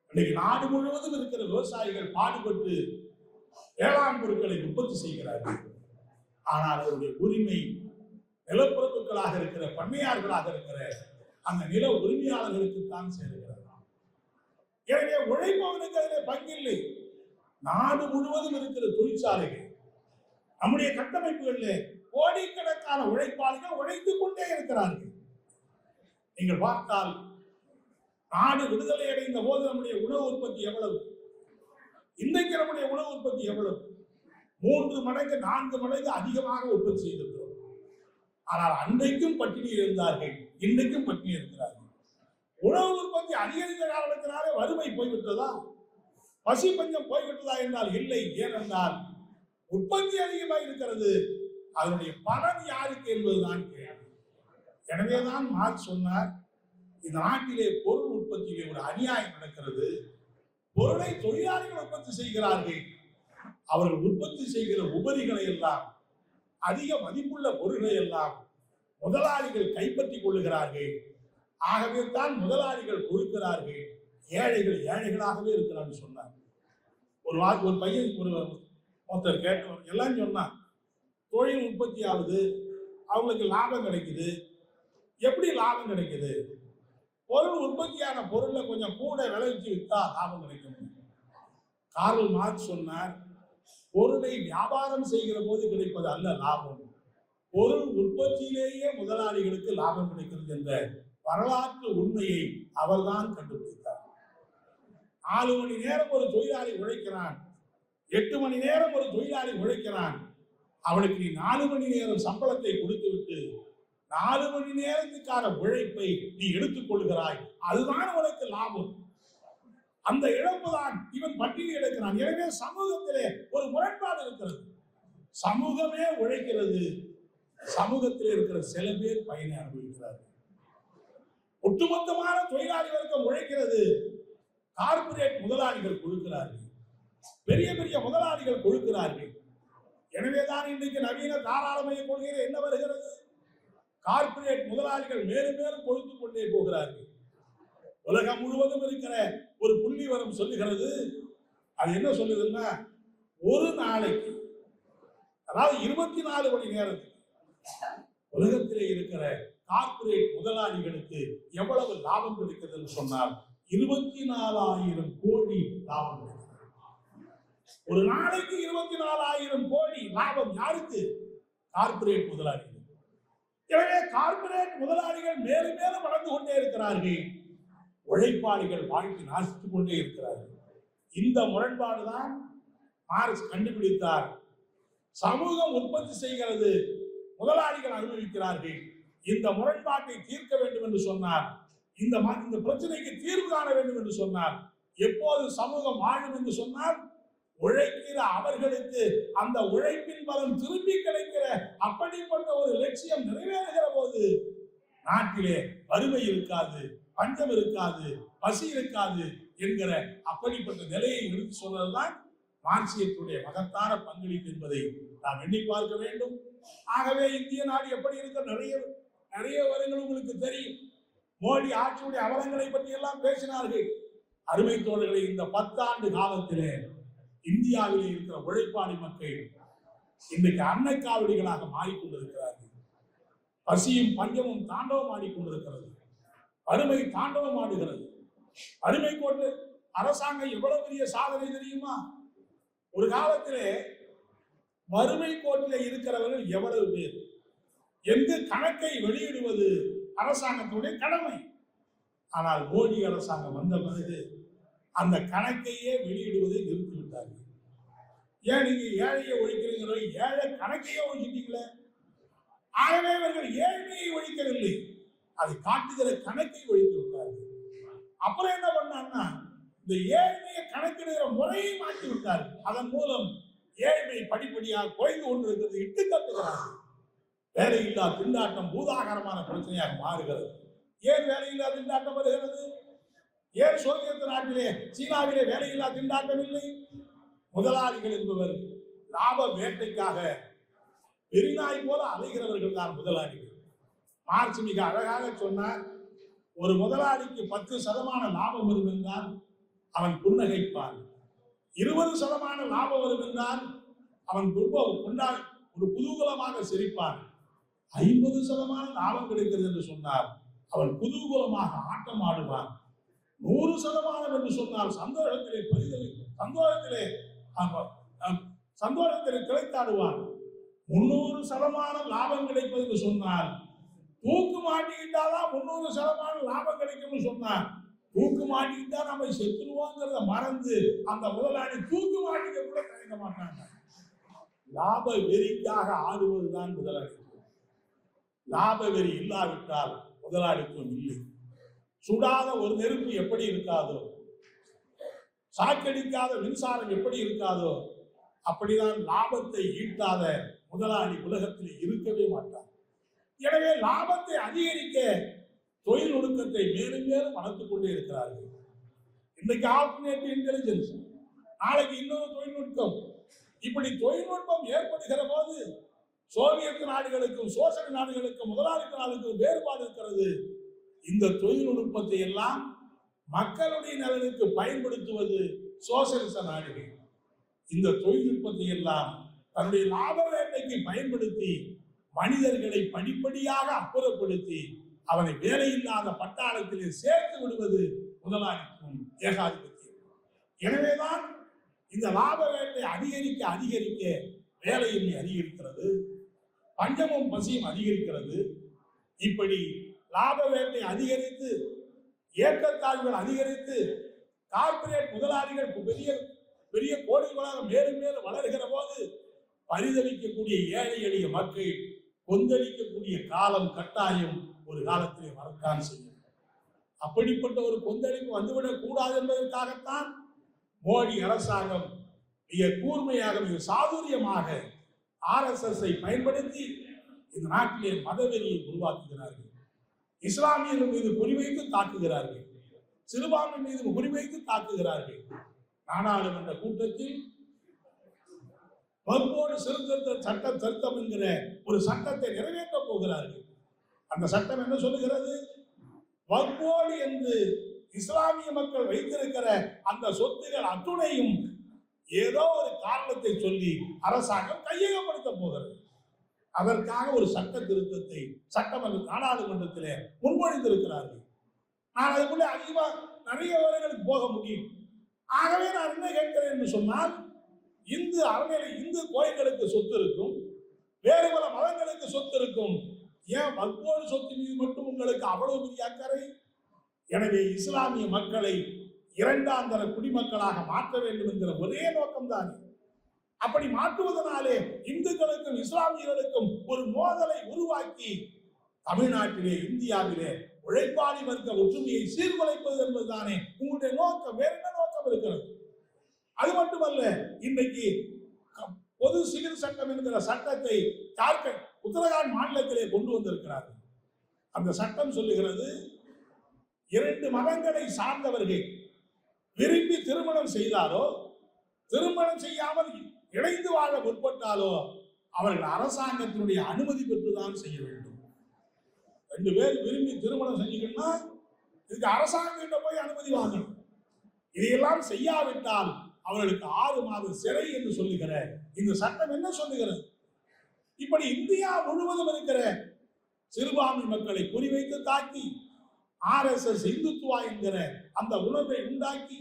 இன்னைக்கு நாடு முழுவதும் இருக்கிற விவசாயிகள் பாடுபட்டு வேளாண் பொருட்களை உற்பத்தி செய்கிறார்கள். ஆனால் அவருடைய உரிமை நிலப்பரப்புகளாக இருக்கிற பண்ணையார்களாக இருக்கிற அந்த நில உரிமையாளர்களுக்கு தான் சேருகிறது. எனவே உழைப்பவனுக்கு அதில் பங்கில்லை. நாடு முழுவதும் இருக்கிற தொழிற்சாலைகள், நம்முடைய கட்டமைப்புகளில் கோடிக்கணக்கான உழைப்பாளிகள் உழைத்துக் கொண்டே இருக்கிறார்கள். நீங்கள் பார்த்தால் நாடு விடுதலை அடைந்த போது நம்முடைய உணவு உற்பத்தி எவ்வளவு, இன்றைக்கு நம்முடைய உணவு உற்பத்தி எவ்வளவு? 3 மடங்கு 4 மடங்கு அதிகமாக உற்பத்தி செய்திருக்கிறோம். ஆனால் அன்றைக்கும் பட்டினி இருந்தார்கள், இன்றைக்கும் பட்டினி இருக்கிறார்கள். உணவு உற்பத்தி அதிகரித்த காரணத்தினாலே வறுமை போய்விட்டதா, பசி பஞ்சம் போய்விட்டதா என்றால் இல்லை. ஏனென்றால் உற்பத்தி அதிகமாக இருக்கிறது, அதனுடைய பலன் யாருக்கு என்பதுதான் கேள்வி. எனவேதான் மார்க்ஸ் சொன்னார், இந்த நாட்டிலே பொருள் உற்பத்தியிலே ஒரு அநியாயம் நடக்கிறது. பொருளை தொழிலாளிகள் உற்பத்தி செய்கிறார்கள். அவர்கள் உற்பத்தி செய்கிற உபரிகளை எல்லாம், அதிக மதிப்புள்ள பொருள்களை எல்லாம் முதலாளிகள் கைப்பற்றிக் கொள்ளுகிறார்கள். ஆகவே தான் முதலாளிகள் கொடுக்கிறார்கள், ஏழைகள் ஏழைகளாகவே இருக்கிறான்னு சொன்னார். ஒரு பையன் ஒருத்தர் கேட்டவர் எல்லாம் சொன்னார், தொழில் உற்பத்தி ஆகுது, அவங்களுக்கு லாபம் கிடைக்குது. எப்படி லாபம் கிடைக்குது? பொருள் உற்பத்தியான பொருளை கொஞ்சம் கூட விளைவிச்சு வித்தா லாபம் கிடைக்கும். கார்ல் மார்க்ஸ் சொன்னார், பொருளை வியாபாரம் செய்கிற போது கிடைப்பது அல்ல லாபம், பொருள் உற்பத்தியிலேயே முதலாளிகளுக்கு லாபம் கிடைக்கிறது என்ற வரலாற்று உண்மையை அவர்தான் கண்டுபிடித்தார். 4 மணி நேரம் ஒரு தொழிலாளி உழைக்கிறான், 8 மணி நேரம் ஒரு தொழிலாளி உழைக்கிறான். அவனுக்கு நீ 4 மணி நேரம் சம்பளத்தை கொடுத்து விட்டு 4 மணி நேரத்துக்கான உழைப்பை நீ எடுத்துக் கொள்கிறாய், அதுதான் உனக்கு லாபம். அந்த இழப்பு தான் இவன் பட்டியல் எடுக்கிறான். எனவே சமூகத்திலே ஒரு முரண்பாடு இருக்கிறது. சமூகமே உழைக்கிறது, சமூகத்தில் இருக்கிற சில பேர் பயனை அனுபவிக்கிறார்கள். ஒட்டுமொத்தமான தொழிலாளி வர்க்கம் உழைக்கிறது, கார்ப்பரேட் முதலாளிகள் கொடுக்கிறார்கள், பெரிய பெரிய முதலாளிகள் கொடுக்கிறார்கள். எனவேதான் இன்றைக்கு நவீன தாராளமய கொள்கையில் என்ன வருகிறது? கார்ப்பரேட் முதலாளிகள் மேலும் மேலும் கொடுத்துக் கொண்டே போகிறார்கள். உலகம் முழுவதும் இருக்கிற ஒரு புள்ளி வரம் சொல்லுகிறது. அது என்ன சொல்லுதுன்னா, ஒரு நாளைக்கு, அதாவது 24 மணி நேரத்துக்கு உலகத்திலே இருக்கிற கார்ப்பரேட் முதலாளிகளுக்கு எவ்வளவு லாபம் கிடைக்கிறது சொன்னால் 24,000 கோடி லாபம் கிடைக்கிறது. ஒரு நாளைக்கு 24,000 கோடி லாபம் யாருக்கு? கார்ப்பரேட் முதலாளிகள். எனவே கார்ப்பரேட் முதலாளிகள் மேலும் மேலும் வளர்ந்து கொண்டே இருக்கிறார்கள், உழைப்பாளிகள் வாழ்க்கை நாசித்துக் கொண்டே இருக்கிறார்கள். இந்த முரண்பாடுதான் மார்க்ஸ் கண்டுபிடித்தார். சமூகம் உற்பத்தி செய்கிறது, முதலாளிகள் அனுபவிக்கிறார்கள். இந்த முரண்பாட்டை தீர்க்க வேண்டும் என்று சொன்னார். இந்த பிரச்சனைக்கு தீர்வு காண வேண்டும் என்று சொன்னார். எப்போது சமூகம் வாழும் என்று சொன்னால், உழைக்கிற அவர்களுக்கு அந்த உழைப்பின் பலன் திரும்பி கிடைக்கிற அப்படிப்பட்ட ஒரு லட்சியம் நிறைவேறுகிற போது நாட்டிலே வறுமை இருக்காது, பஞ்சம் இருக்காது, பசி இருக்காது என்கிற அப்படிப்பட்ட நிலையை எடுத்து சொல்வதுதான் மார்க்சியத்துடைய மகத்தான பங்களிப்பு என்பதை நாம் எண்ணி பார்க்க வேண்டும். ஆகவே இந்திய நாடு எப்படி இருக்க நிறைய வருங்கள் உங்களுக்கு தெரியும். மோடி ஆட்சியுடைய அவலங்களை பற்றி எல்லாம் பேசினார்கள். அருமை தோழர்களை, இந்த 10 ஆண்டு காலத்திலே இந்தியாவிலே இருக்கிற உழைப்பாளி மக்கள் இன்றைக்கு அன்னக்காவடிகளாக மாறிக்கொண்டிருக்கிறார்கள். பசியும் பஞ்சமும் தாண்டவம் ஆடிக்கொண்டிருக்கிறது, வறுமை தாண்டவம் ஆடுகிறது. வறுமை கோட்டு அரசாங்கம் எவ்வளவு பெரிய சாதனை தெரியுமா? ஒரு காலத்திலே வறுமை கோட்டிலே இருக்கிறவர்கள் எவ்வளவு பேர் எந்த கணக்கை வெளியிடுவது அரசாங்கத்துடைய கடமை. ஆனால் மோடி அரசாங்கம் வந்த பிறகு அந்த கணக்கையே வெளியிடுவதை நிறுத்திவிட்டார்கள். ஏன் நீங்க ஏழையை ஒழிக்கிறீங்களோ? ஏழை கணக்கையே ஒழிச்சிட்டீங்களே. ஆகவே இவர்கள் ஏழ்மையை ஒழிக்கவில்லை, அதை காட்டுகிற கணக்கை ஒழித்து விட்டார்கள். அப்புறம் என்ன பண்ணாங்கன்னா, இந்த ஏழ்மையை கணக்கிடுகிற முறையை மாற்றி விட்டார்கள். அதன் மூலம் ஏழ்மை படிப்படியாக குறைந்து கொண்டிருக்கிறது. இட்டு கட்டுகிறார்கள். வேலையில்லா திண்டாட்டம் பூதாகரமான பிரச்சனையாக மாறுகிறது. ஏன் வேலையில்லா திண்டாட்டம் வருகிறது? ஏன் சோவியத் நாட்டிலே சீனாவிலே வேலையில்லா திண்டாட்டம் இல்லை? முதலாளிகள் என்பவர் லாப வேட்டைக்காக பெரிநாய் போல அலைகிறவர்கள் தான் முதலாளிகள். மார்க்ஸ் மிக அழகாக சொன்னார், ஒரு முதலாளிக்கு 10% லாபம் வரும் என்றால் அவன் புன்னகைப்பான், 20% லாபம் வரும் என்றால் அவன் ஒரு குதூகலமாக சிரிப்பான், 50% லாபம் கிடைக்கிறது என்று சொன்னார் அவன் குதூகலமாக ஆட்டம் ஆடுவான், 100% என்று சொன்னால் சந்தோஷத்திலே திளைத்தாடுவான், 300% லாபம் கிடைப்பது என்று சொன்னால் தூக்கு மாட்டிக்கிட்டாதான் 300% லாபம் கிடைக்கும் சொன்னார். தூக்கு மாட்டிக்கிட்டா நம்ம செத்துருவோங்கிறத மறந்து அந்த முதலாளி தூக்கு மாட்டிக்க கூட தயங்க மாட்டாங்க. லாப வெறிக்காக ஆடுவதுதான் முதலாளி. லாப வெறி இல்லாவிட்டால் முதலாளித்துவம் இல்லை. சுடாத ஒரு நெருப்பு எப்படி இருக்காதோ, சாக்கடிக்காத மின்சாரம் எப்படி இருக்காதோ, அப்படிதான் லாபத்தை ஈட்டாத முதலாளி உலகத்தில் இருக்கவே மாட்டார். எனவே லாபத்தை அதிகரிக்க தொழில் ஒழுக்கத்தை மேலும் மேலும் வளர்த்துக் கொண்டே இருக்கிறார்கள். இன்னைக்கு ஆல்டர்னேட்டிவ் இன்டெலிஜென்ஸ், நாளைக்கு இன்னொரு தொழில்நுட்பம். இப்படி தொழில்நுட்பம் ஏற்படுகிற போது சோவியத் நாடுகளுக்கும் சோசக நாடுகளுக்கும் முதலாளி நாடுகளுக்கும் வேறுபாடு இருக்கிறது. இந்த தொழில்நுட்பத்தை எல்லாம் மக்களுடைய நலனுக்கு பயன்படுத்துவது சோசலிச நாடுகள். இந்த தொழில்நுட்பத்தை எல்லாம் தன்னுடைய லாப வேட்டைக்கு பயன்படுத்தி மனிதர்களை படிப்படியாக அப்புறப்படுத்தி அவனை வேலையில்லாத பட்டாளத்திலே சேர்த்து விடுவது முதலாளித்துவம், ஏகாதிபத்தியம். எனவேதான் இந்த லாப வேட்டை அதிகரிக்க அதிகரிக்க வேலையின்மை அதிகரிக்கிறது, பஞ்சமும் பசியும் அதிகரிக்கிறது. இப்படி லாப வேட்டை அதிகரித்து ஏற்றத்தாழ்வுகள் அதிகரித்து கார்ப்பரேட் முதலாளிகள் பெரிய பெரிய கோடிகளாக மேலும் மேலும் வளர்கிற போது பரிதவிக்கக்கூடிய ஏழை எளிய மக்கள் கொந்தளிக்கக்கூடிய காலம் கட்டாயம் ஒரு காலத்திலே வரத்தான் செய்யும். அப்படிப்பட்ட ஒரு கொந்தளிப்பு வந்துவிடக் கூடாது என்பதற்காகத்தான் மோடி அரசாங்கம் மிக கூர்மையாக மிக சாதுரியமாக RSS பயன்படுத்தி இந்த நாட்டிலே மதவெறியை உருவாக்குகிறார்கள். இஸ்லாமியர்கள் மீது குறிவைத்து தாக்குகிறார்கள், சிறுபான்மை மீது குறிவைத்து தாக்குகிறார்கள். நாடாளுமன்ற கூட்டத்தில் வக்போர்டு சீர்திருத்த சட்டம் திருத்தம் என்கிற ஒரு சட்டத்தை நிறைவேற்ற போகிறார்கள். அந்த சட்டம் என்ன சொல்லுகிறது? வக்போர்டு என்று இஸ்லாமிய மக்கள் வைத்திருக்கிற அந்த சொத்துகள் அத்துணையும் ஏதோ ஒரு காரணத்தை சொல்லி அரசாங்கம் கையகப்படுத்த போகிறது. அதற்காக ஒரு சட்ட திருத்தத்தை சட்டமன்ற நாடாளுமன்றத்திலே முன்மொழிந்திருக்கிறார்கள். நான் அதுக்குள்ளே அதிகமா நிறைய விவரங்களுக்கு போக முடியும். ஆகவே நான் என்ன கேட்கிறேன் என்று சொன்னால், இந்து அறநிலை இந்து கோயில்களுக்கு சொத்து இருக்கும், வேறு பல மதங்களுக்கு சொத்து இருக்கும். ஏன் வக்போர்டு சொத்து மீது மட்டும் உங்களுக்கு அவ்வளவு பெரிய அக்கறை? எனவே இஸ்லாமிய மக்களை இரண்டாம் தர குடிமக்களாக மாற்ற வேண்டும் என்கிற ஒரே நோக்கம்தான். அப்படி மாற்றுவதனாலே இந்துக்களுக்கும் இஸ்லாமியர்களுக்கும் ஒரு மோதலை உருவாக்கி தமிழ்நாட்டிலே இந்தியாவிலே உழைப்பாளி வர்க்க ஒற்றுமையை சீர்குலைப்பது என்பதுதானே உங்களுடைய நோக்கம். வேற என்ன நோக்கம் இருக்கிறது? அது மட்டுமல்ல, இன்றைக்கு பொது சிவில் சட்டம் என்கிற சட்டத்தை ஜார்க்கண்ட் உத்தரகாண்ட் மாநிலத்திலே கொண்டு வந்திருக்கிறார்கள். அந்த சட்டம் சொல்லுகிறது, இரண்டு மதங்களை சார்ந்தவர்கள் விரும்பி திருமணம் செய்தாலோ திருமணம் செய்யாமல் இணைந்து வாழ முற்பட்டாலோ அவர்கள் அரசாங்கத்தினுடைய அனுமதி பெற்றுதான் செய்ய வேண்டும். ரெண்டு பேர் விரும்பி திருமணம் செஞ்சுக்கணும்னா இதுக்கு அரசாங்கிட்ட போய் அனுமதி வாங்கணும். இதையெல்லாம் செய்யாவிட்டால் அவர்களுக்கு 6 மாத சிறை என்று சொல்லுகிற இந்த சட்டம் என்ன சொல்லுகிறது? இப்படி இந்தியா முழுவதும் இருக்கிற சிறுபான்மை மக்களை குறிவைத்து தாக்கி RSS இந்துத்துவா என்கிற அந்த உணர்வை உண்டாக்கி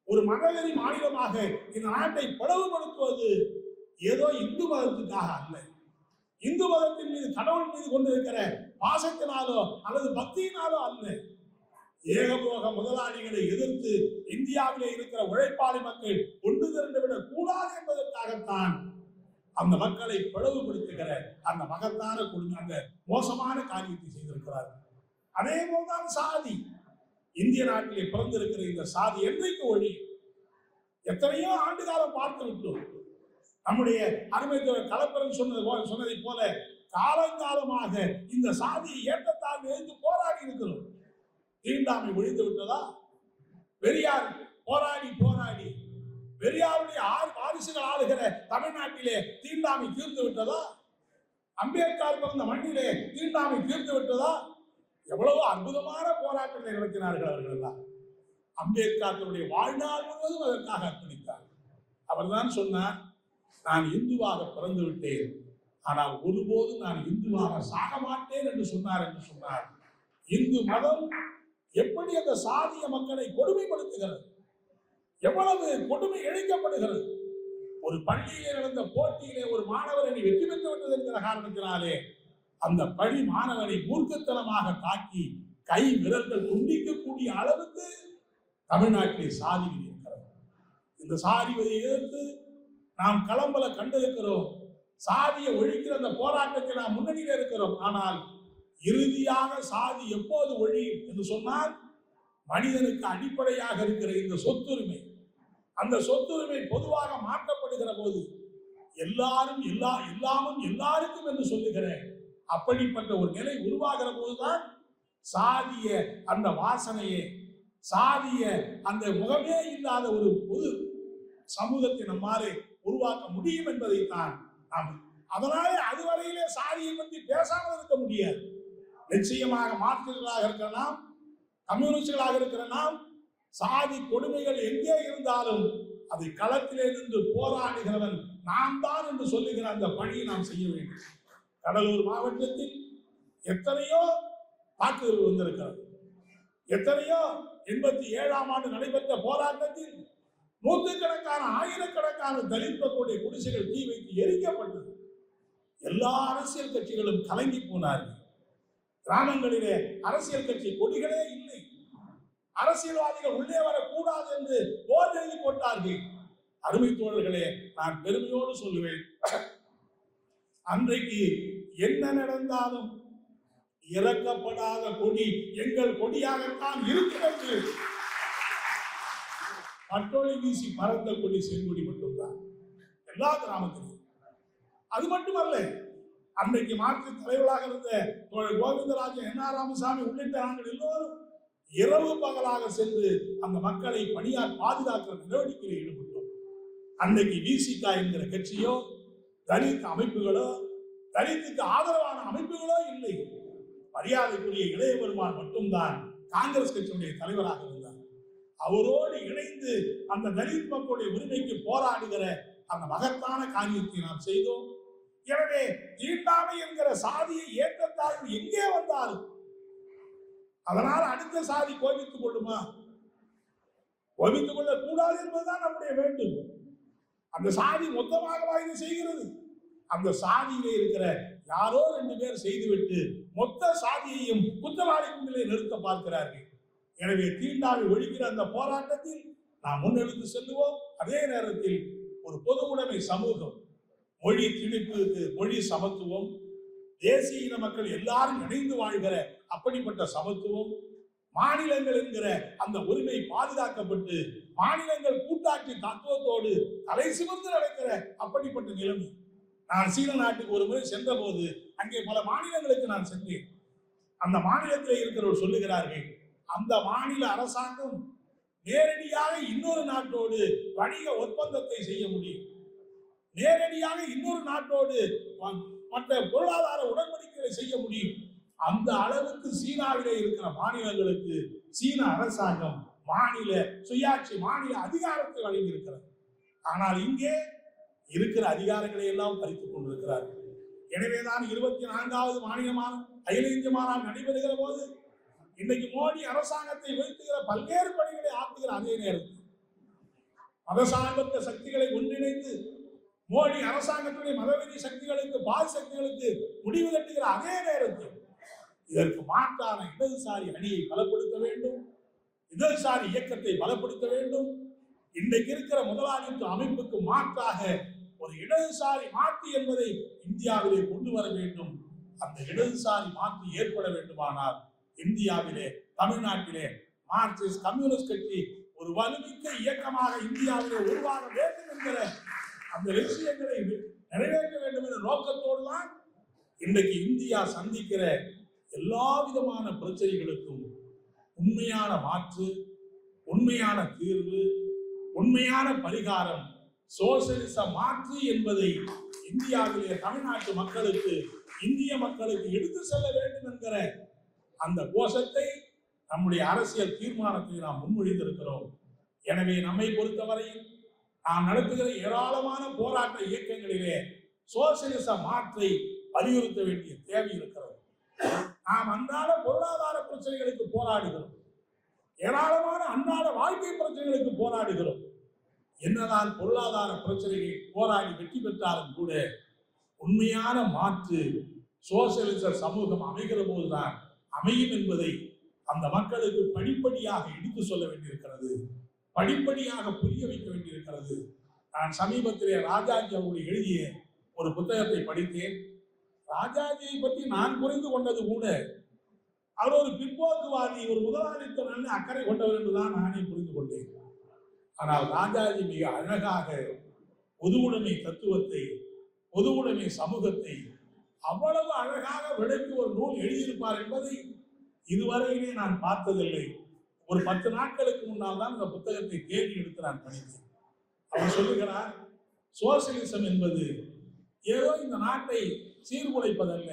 ஒரு மதவெறி மாநிலமாக இந்த நாட்டை பிளவுபடுத்துவது ஏதோ இந்து மதத்துக்காக அல்ல, இந்து மதத்தின் மீது கடவுள் மீது கொண்டிருக்கிற பாசத்தினாலோ அல்லது பக்தியினாலோ அல்ல. ஏகபோக முதலாளிகளை எதிர்த்து இந்தியாவிலே இருக்கிற உழைப்பாளி மக்கள் ஒன்று திரண்டு விடக் கூடாது என்பதற்காகத்தான் அந்த மக்களை பிளவுபடுத்துகிற அந்த மகத்தான கொடுமை, அந்த மோசமான காரியத்தை செய்திருக்கிறார்கள். அதே போல்தான் சாதி. இந்திய நாட்டிலே பிறந்திருக்கிற இந்த சாதி என்றைக்கு ஒழி? எத்தனையோ ஆண்டு காலம் பார்த்து விட்டோம். நம்முடைய அருமை கலப்பரன் சொன்னதை போல காலங்காலமாக இந்த சாதியை ஏற்றத்தாழ்வு எதிர்த்து போராடி இருக்கிறோம். தீண்டாமை ஒழிந்து விட்டதா? பெரியார் போராடி போராடி பெரியாருடைய 6 வாரிசுகள் ஆளுகிற தமிழ்நாட்டிலே தீண்டாமை தீர்த்து விட்டதா? அம்பேத்கர் பிறந்த மண்ணிலே தீண்டாமை தீர்த்து விட்டதா? எவ்வளவோ அற்புதமான போராட்டங்களை நடத்தினார்கள் அவர்கள் எல்லாம். அம்பேத்கருடைய வாழ்நாள் முழுவதும் அதற்காக அர்ப்பணித்தார். அவர்தான் சொன்னார், நான் இந்துவாக பிறந்து விட்டேன், ஆனால் ஒருபோதும் நான் இந்துவாக சாக மாட்டேன் என்று சொன்னார். இந்து மதம் எப்படி அந்த சாதிய மக்களை கொடுமைப்படுத்துகிறது, எவ்வளவு கொடுமை இழைக்கப்படுகிறது. ஒரு பள்ளியிலே நடந்த போட்டியிலே ஒரு மாணவர் என்னை வெற்றி பெற்று விட்டது என்கிற காரணத்தினாலே அந்த பள்ளி மாணவனை மூர்க்கத்தனமாக தாக்கி கை விரல்கள் துண்டிக்கக்கூடிய அளவுக்கு தமிழ்நாட்டிலே சாதி இருக்கிறது. இந்த சாதியை எதிர்த்து நாம் களம்பல கண்டிருக்கிறோம். சாதியை ஒழிக்கிற அந்த போராட்டத்தில் நாம் முன்னணியில் இருக்கிறோம். ஆனால் இறுதியாக சாதி எப்போது ஒழியும் என்று சொன்னால், மனிதனுக்கு அடிப்படையாக இருக்கிற இந்த சொத்துரிமை, அந்த சொத்துரிமை பொதுவாக மாற்றப்படுகிற போது எல்லாரும் எல்லாமும் எல்லாருக்கும் என்று சொல்லுகிற அப்படிப்பட்ட ஒரு நிலை உருவாகிற போதுதான் சாதிய அந்த வாசனையே, சாதிய அந்த முகமே இல்லாத ஒரு பொது சமூகத்தை நம்மாலே உருவாக்க முடியும் என்பதைத்தான் நாம், அதனாலே அதுவரையிலே சாதியை பற்றி பேசாமல் இருக்க முடியாது. நிச்சயமாக மார்க்சிஸ்டுகளாக இருக்கிற நாம், கம்யூனிஸ்டுகளாக இருக்கிற நாம், சாதி கொடுமைகள் எங்கே இருந்தாலும் அதை களத்திலே நின்று போராடுகிறவன் நாம் தான் என்று சொல்லுகிற அந்த பணியை நாம் செய்ய வேண்டும். கடலூர் மாவட்டத்தில் எத்தனையோ தாக்குதல் வந்திருக்கிறது. எத்தனையோ 87ஆம் ஆண்டு நடைபெற்ற போராட்டத்தில் நூற்றுக்கணக்கான ஆயிரக்கணக்கான தலித் மக்களுடைய குடிசைகள் தீ வைத்து எரிக்கப்பட்டது. எல்லா அரசியல் கட்சிகளும் கலங்கி போனார்கள். கிராமங்களிலே அரசியல் கட்சி கொடிகளே இல்லை. அரசியல்வாதிகள் உள்ளே வரக்கூடாது என்று போர் எழுதி போட்டார்கள். அருமை தோழர்களே, நான் பெருமையோடு சொல்லுவேன், அன்றைக்கு என்ன நடந்தாலும் இறக்கப்படாத கொடி எங்கள் கொடியாகத்தான் இருக்கிறது. பட்டோலி வீசி பறந்த கொடி செங்கொடி மட்டும்தான் எல்லா கிராமத்திலும். அது மட்டுமல்ல, அன்றைக்கு மார்க்சிஸ்ட் தலைவர்களாக இருந்த தோழர் கோவிந்தராஜன், என்.ஆர். ராமசாமி உள்ளிட்ட நாங்கள் எல்லோரும் இரவு பகலாக சென்று அந்த மக்களை பணியால் பாதுகாக்கிற நடவடிக்கையில் ஈடுபட்டோம். அன்னைக்கு விசிக என்கிற கட்சியோ, தலித் அமைப்புகளோ, தலித்துக்கு ஆதரவான அமைப்புகளோ இல்லை. மரியாதைக்குரிய இளைய பெருமாள் மட்டும்தான் காங்கிரஸ் கட்சியுடைய தலைவராக இருந்தார். அவரோடு இணைந்து அந்த தலித் மக்களுடைய உரிமைக்கு போராடுகிற அந்த மகத்தான காரியத்தை நாம் செய்தோம். எனவே தீண்டாமை என்கிற சாதியை ஏற்றத்தாழ்வு எங்கே வந்தாலும் அதனால் அடுத்த சாதி கோபித்துக் கொள்ளுமா? கோபித்துக் கொள்ள கூடாது என்பதுதான் நம்முடைய வேண்டும். அந்த சாதி மொத்தமாக இது செய்கிறது. அந்த சாதியிலே இருக்கிற யாரோ 2 பேர் செய்துவிட்டு மொத்த சாதியையும் குற்றவாளி குண்டிலே நிறுத்த பார்க்கிறார்கள். எனவே தீண்டாமை ஒழிக்கிற அந்த போராட்டத்தில் நாம் முன்னெடுத்து செல்லுவோம். அதே நேரத்தில் ஒரு பொது உடைமை சமூகம், மொழி திணிப்புக்கு மொழி சமத்துவம், தேசிய இன மக்கள் எல்லாரும் இணைந்து வாழ்கிற அப்படிப்பட்ட சமத்துவம், மாநிலங்கள் என்கிற அந்த உரிமை பாதுகாக்கப்பட்டு மாநிலங்கள் கூட்டாட்சி தத்துவத்தோடு தலை சிவந்து நடக்கிற அப்படிப்பட்ட நிலைமை. நான் சீன நாட்டுக்கு ஒரு முறை சென்ற போது அங்கே பல மாநிலங்களுக்கு நான் சென்றேன். அந்த மாநிலத்தில் இருக்கிறவர் சொல்லுகிறார்கள், அந்த மாநில அரசாங்கம் நேரடியாக இன்னொரு நாட்டோடு வணிக ஒப்பந்தத்தை செய்ய முடியும், நேரடியாக இன்னொரு நாட்டோடு மற்ற பொருளாதார உடன்படிக்கைகளை செய்ய முடியும். அந்த அளவுக்கு சீனாவிலே இருக்கிற மாநிலங்களுக்கு சீன அரசாங்கம் மாநில சுயாட்சி, மாநில அதிகாரத்தை வழங்கி இருக்கிறது. ஆனால் இங்கே இருக்கிற அதிகாரங்களை எல்லாம் பறித்துக் கொண்டிருக்கிறார்கள். எனவேதான் 24வது மாநிலமான அகில இந்திய மாநாடு நடைபெறுகிற போது இன்னைக்கு மோடி அரசாங்கத்தை வீழ்த்துகிற பல்வேறு பணிகளை ஆற்றுகிற அதே நேரத்தில் மதசார்பற்ற சக்திகளை ஒன்றிணைந்து மோடி அரசாங்கத்துடைய மதவெறி சக்திகளுக்கு, பால் சக்திகளுக்கு முடிவு கட்டுகிற அதே நேரத்தில் இதற்கு மாற்றான இடதுசாரி அணியை பலப்படுத்த வேண்டும், இடதுசாரி இயக்கத்தை பலப்படுத்த வேண்டும். இன்றைக்கு இருக்கிற முதலாளித்துவ அமைப்புக்கு மாற்றாக ஒரு இடதுசாரி மாற்று என்பதை இந்தியாவிலே கொண்டு வர வேண்டும். அந்த இடதுசாரி மாற்று ஏற்பட வேண்டுமானால் இந்தியாவிலே, தமிழ்நாட்டிலே மார்க்சிஸ்ட் கம்யூனிஸ்ட் கட்சி ஒரு வலுமிக்க இயக்கமாக இந்தியாவிலே உருவாக வேண்டும் என்கிற அந்த லட்சியங்களை நிறைவேற்ற வேண்டும் என்ற நோக்கத்தோடு தான் இன்றைக்கு இந்தியா சந்திக்கிற எல்லா விதமான பிரச்சனைகளுக்கும் உண்மையான மாற்று, உண்மையான தீர்வு, உண்மையான பரிகாரம் சோசியலிச மாற்று என்பதை இந்தியாவிலே தமிழ்நாட்டு மக்களுக்கு, இந்திய மக்களுக்கு எடுத்து செல்ல வேண்டும் என்கிற அந்த கோஷத்தை நம்முடைய அரசியல் தீர்மானத்தை நாம் முன்மொழிந்திருக்கிறோம். எனவே நம்மை பொறுத்தவரையில் நாம் நடத்துகிற ஏராளமான போராட்ட இயக்கங்களிலே சோசியலிச மாற்றை வலியுறுத்த வேண்டிய தேவை இருக்கிறது. நாம் அன்றாட பொருளாதார பிரச்சனைகளுக்கு போராடுகிறோம், ஏராளமான அன்றாட வாழ்க்கை பிரச்சனைகளுக்கு போராடுகிறோம். என்னதான் பொருளாதார பிரச்சனைகளை போராடி வெற்றி பெற்றாலும் கூட உண்மையான மாற்று சோசியலிச சமூகம் அமைகிற போதுதான் அமையும் என்பதை அந்த மக்களுக்கு படிப்படியாக எடுத்து சொல்ல வேண்டியிருக்கிறது, படிப்படியாக புரிய வைக்க வேண்டியிருக்கிறது. நான் சமீபத்திலே ராஜாஜி அவர்கள் எழுதிய ஒரு புத்தகத்தை படித்தேன். ராஜாஜியை பற்றி நான் புரிந்து கொண்டது கூட அவர் ஒரு பிற்போக்குவாதி, ஒரு முதலாளித்துவ நல்ல அக்கறை கொண்டவர் என்றுதான் நானே புரிந்து கொண்டேன். ஆனால் ராஜாஜி மிக அழகாக பொது உடைமை தத்துவத்தை, பொது உடைமை சமூகத்தை அவ்வளவு அழகாக விளக்கி ஒரு நூல் எழுதியிருப்பார் என்பதை இதுவரையிலே நான் பார்த்ததில்லை. ஒரு 10 நாட்களுக்கு முன்னால் தான் இந்த புத்தகத்தை தேடி எடுத்து நான் படித்தேன். அவர் சொல்லுகிறார், சோசியலிசம் என்பது ஏதோ இந்த நாட்டை சீர்குலைப்பதல்ல.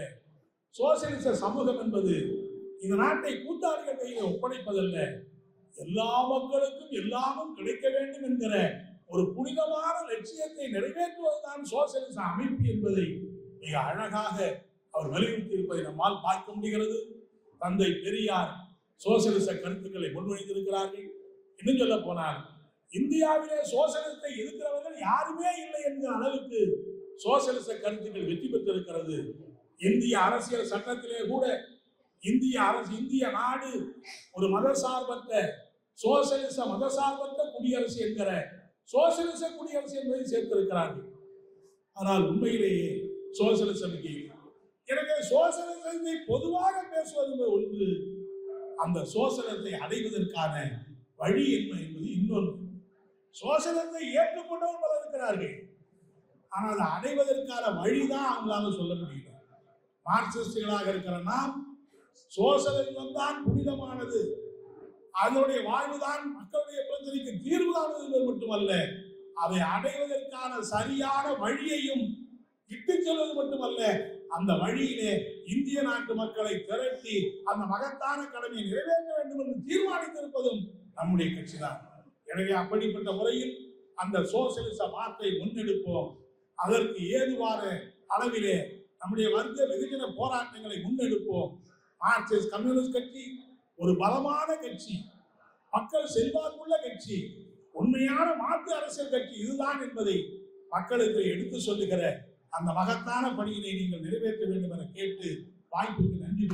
சோசியலிச சமூகம் என்பது இந்த நாட்டை கூட்டாளிகள் கையில் ஒப்படைப்பதல்ல. எல்லா மக்களுக்கும் எல்லாமும் கிடைக்க வேண்டும் என்கிற ஒரு புனிதமான லட்சியத்தை நிறைவேற்றுவதுதான் சோசியலிச அமைப்பு என்பதை மிக அழகாக அவர் வலியுறுத்தி இருப்பதை நம்மால் பார்க்க முடிகிறது. தந்தை பெரியார் சோசியலிச கருத்துக்களை முன்வைத்திருக்கிறார்கள். இன்னும் சொல்ல போனால் இந்தியாவிலே சோசியலிசத்தை எதிர்க்கிறவர்கள் யாருமே இல்லை என்கிற அளவுக்கு சோசியலிச கருத்துக்கள் வெற்றி பெற்றிருக்கிறது. இந்திய அரசியல் சட்டத்திலே கூட இந்திய நாடு ஒரு மதசார்பற்ற சோசியலிச மதசார்பற்ற குடியரசு என்கிற சோசியலிச குடியரசு என்பதை சேர்த்திருக்கிறார்கள். ஆனால் உண்மையிலேயே சோசியலிசம் இல்லை. எனவே சோசியலிசத்தை பொதுவாக பேசுவது ஒன்று, அந்த சோசியலிசத்தை அடைவதற்கான வழி என்ன என்பது இன்னொன்று. சோசியலிசத்தை ஏற்றுக்கொண்டவர் பலர் இருக்கிறார்கள், ஆனால் அதை அடைவதற்கான வழிதான் அவங்களால சொல்ல முடியல. மார்க்சிஸ்டுகளாக இருக்கிற நாம் சோசியலிசம் தான் புனிதமானது, அதனுடைய வாழ்வுதான் மக்களுடைய பிரச்சனைக்கு தீர்வுதானது என்பது மட்டுமல்ல, அதை அடைவதற்கான சரியான வழியையும் இட்டு செல்வது மட்டுமல்ல, அந்த வழியிலே இந்திய நாட்டு மக்களை திரட்டி அந்த மகத்தான கடமையை நிறைவேற்ற வேண்டும் என்று தீர்மானித்திருப்பதும் நம்முடைய கட்சிதான். எனவே அப்படிப்பட்ட முறையில் அந்த சோசியலிச மாற்றை முன்னெடுப்போம். அதற்கு ஏதுவான அளவிலே நம்முடைய வர்க்க வெகுஜன போராட்டங்களை முன்னெடுப்போம். மார்க்சிஸ்ட் கம்யூனிஸ்ட் கட்சி ஒரு பலமான கட்சி, மக்கள் செல்வாக்குள்ள கட்சி, உண்மையான மாற்று அரசியல் கட்சி இதுதான் என்பதை மக்களுக்கு எடுத்து சொல்லுகிற அந்த மகத்தான பணியினை நீங்கள் நிறைவேற்ற வேண்டும் என கேட்டு வாய்ப்புக்கு நன்றி.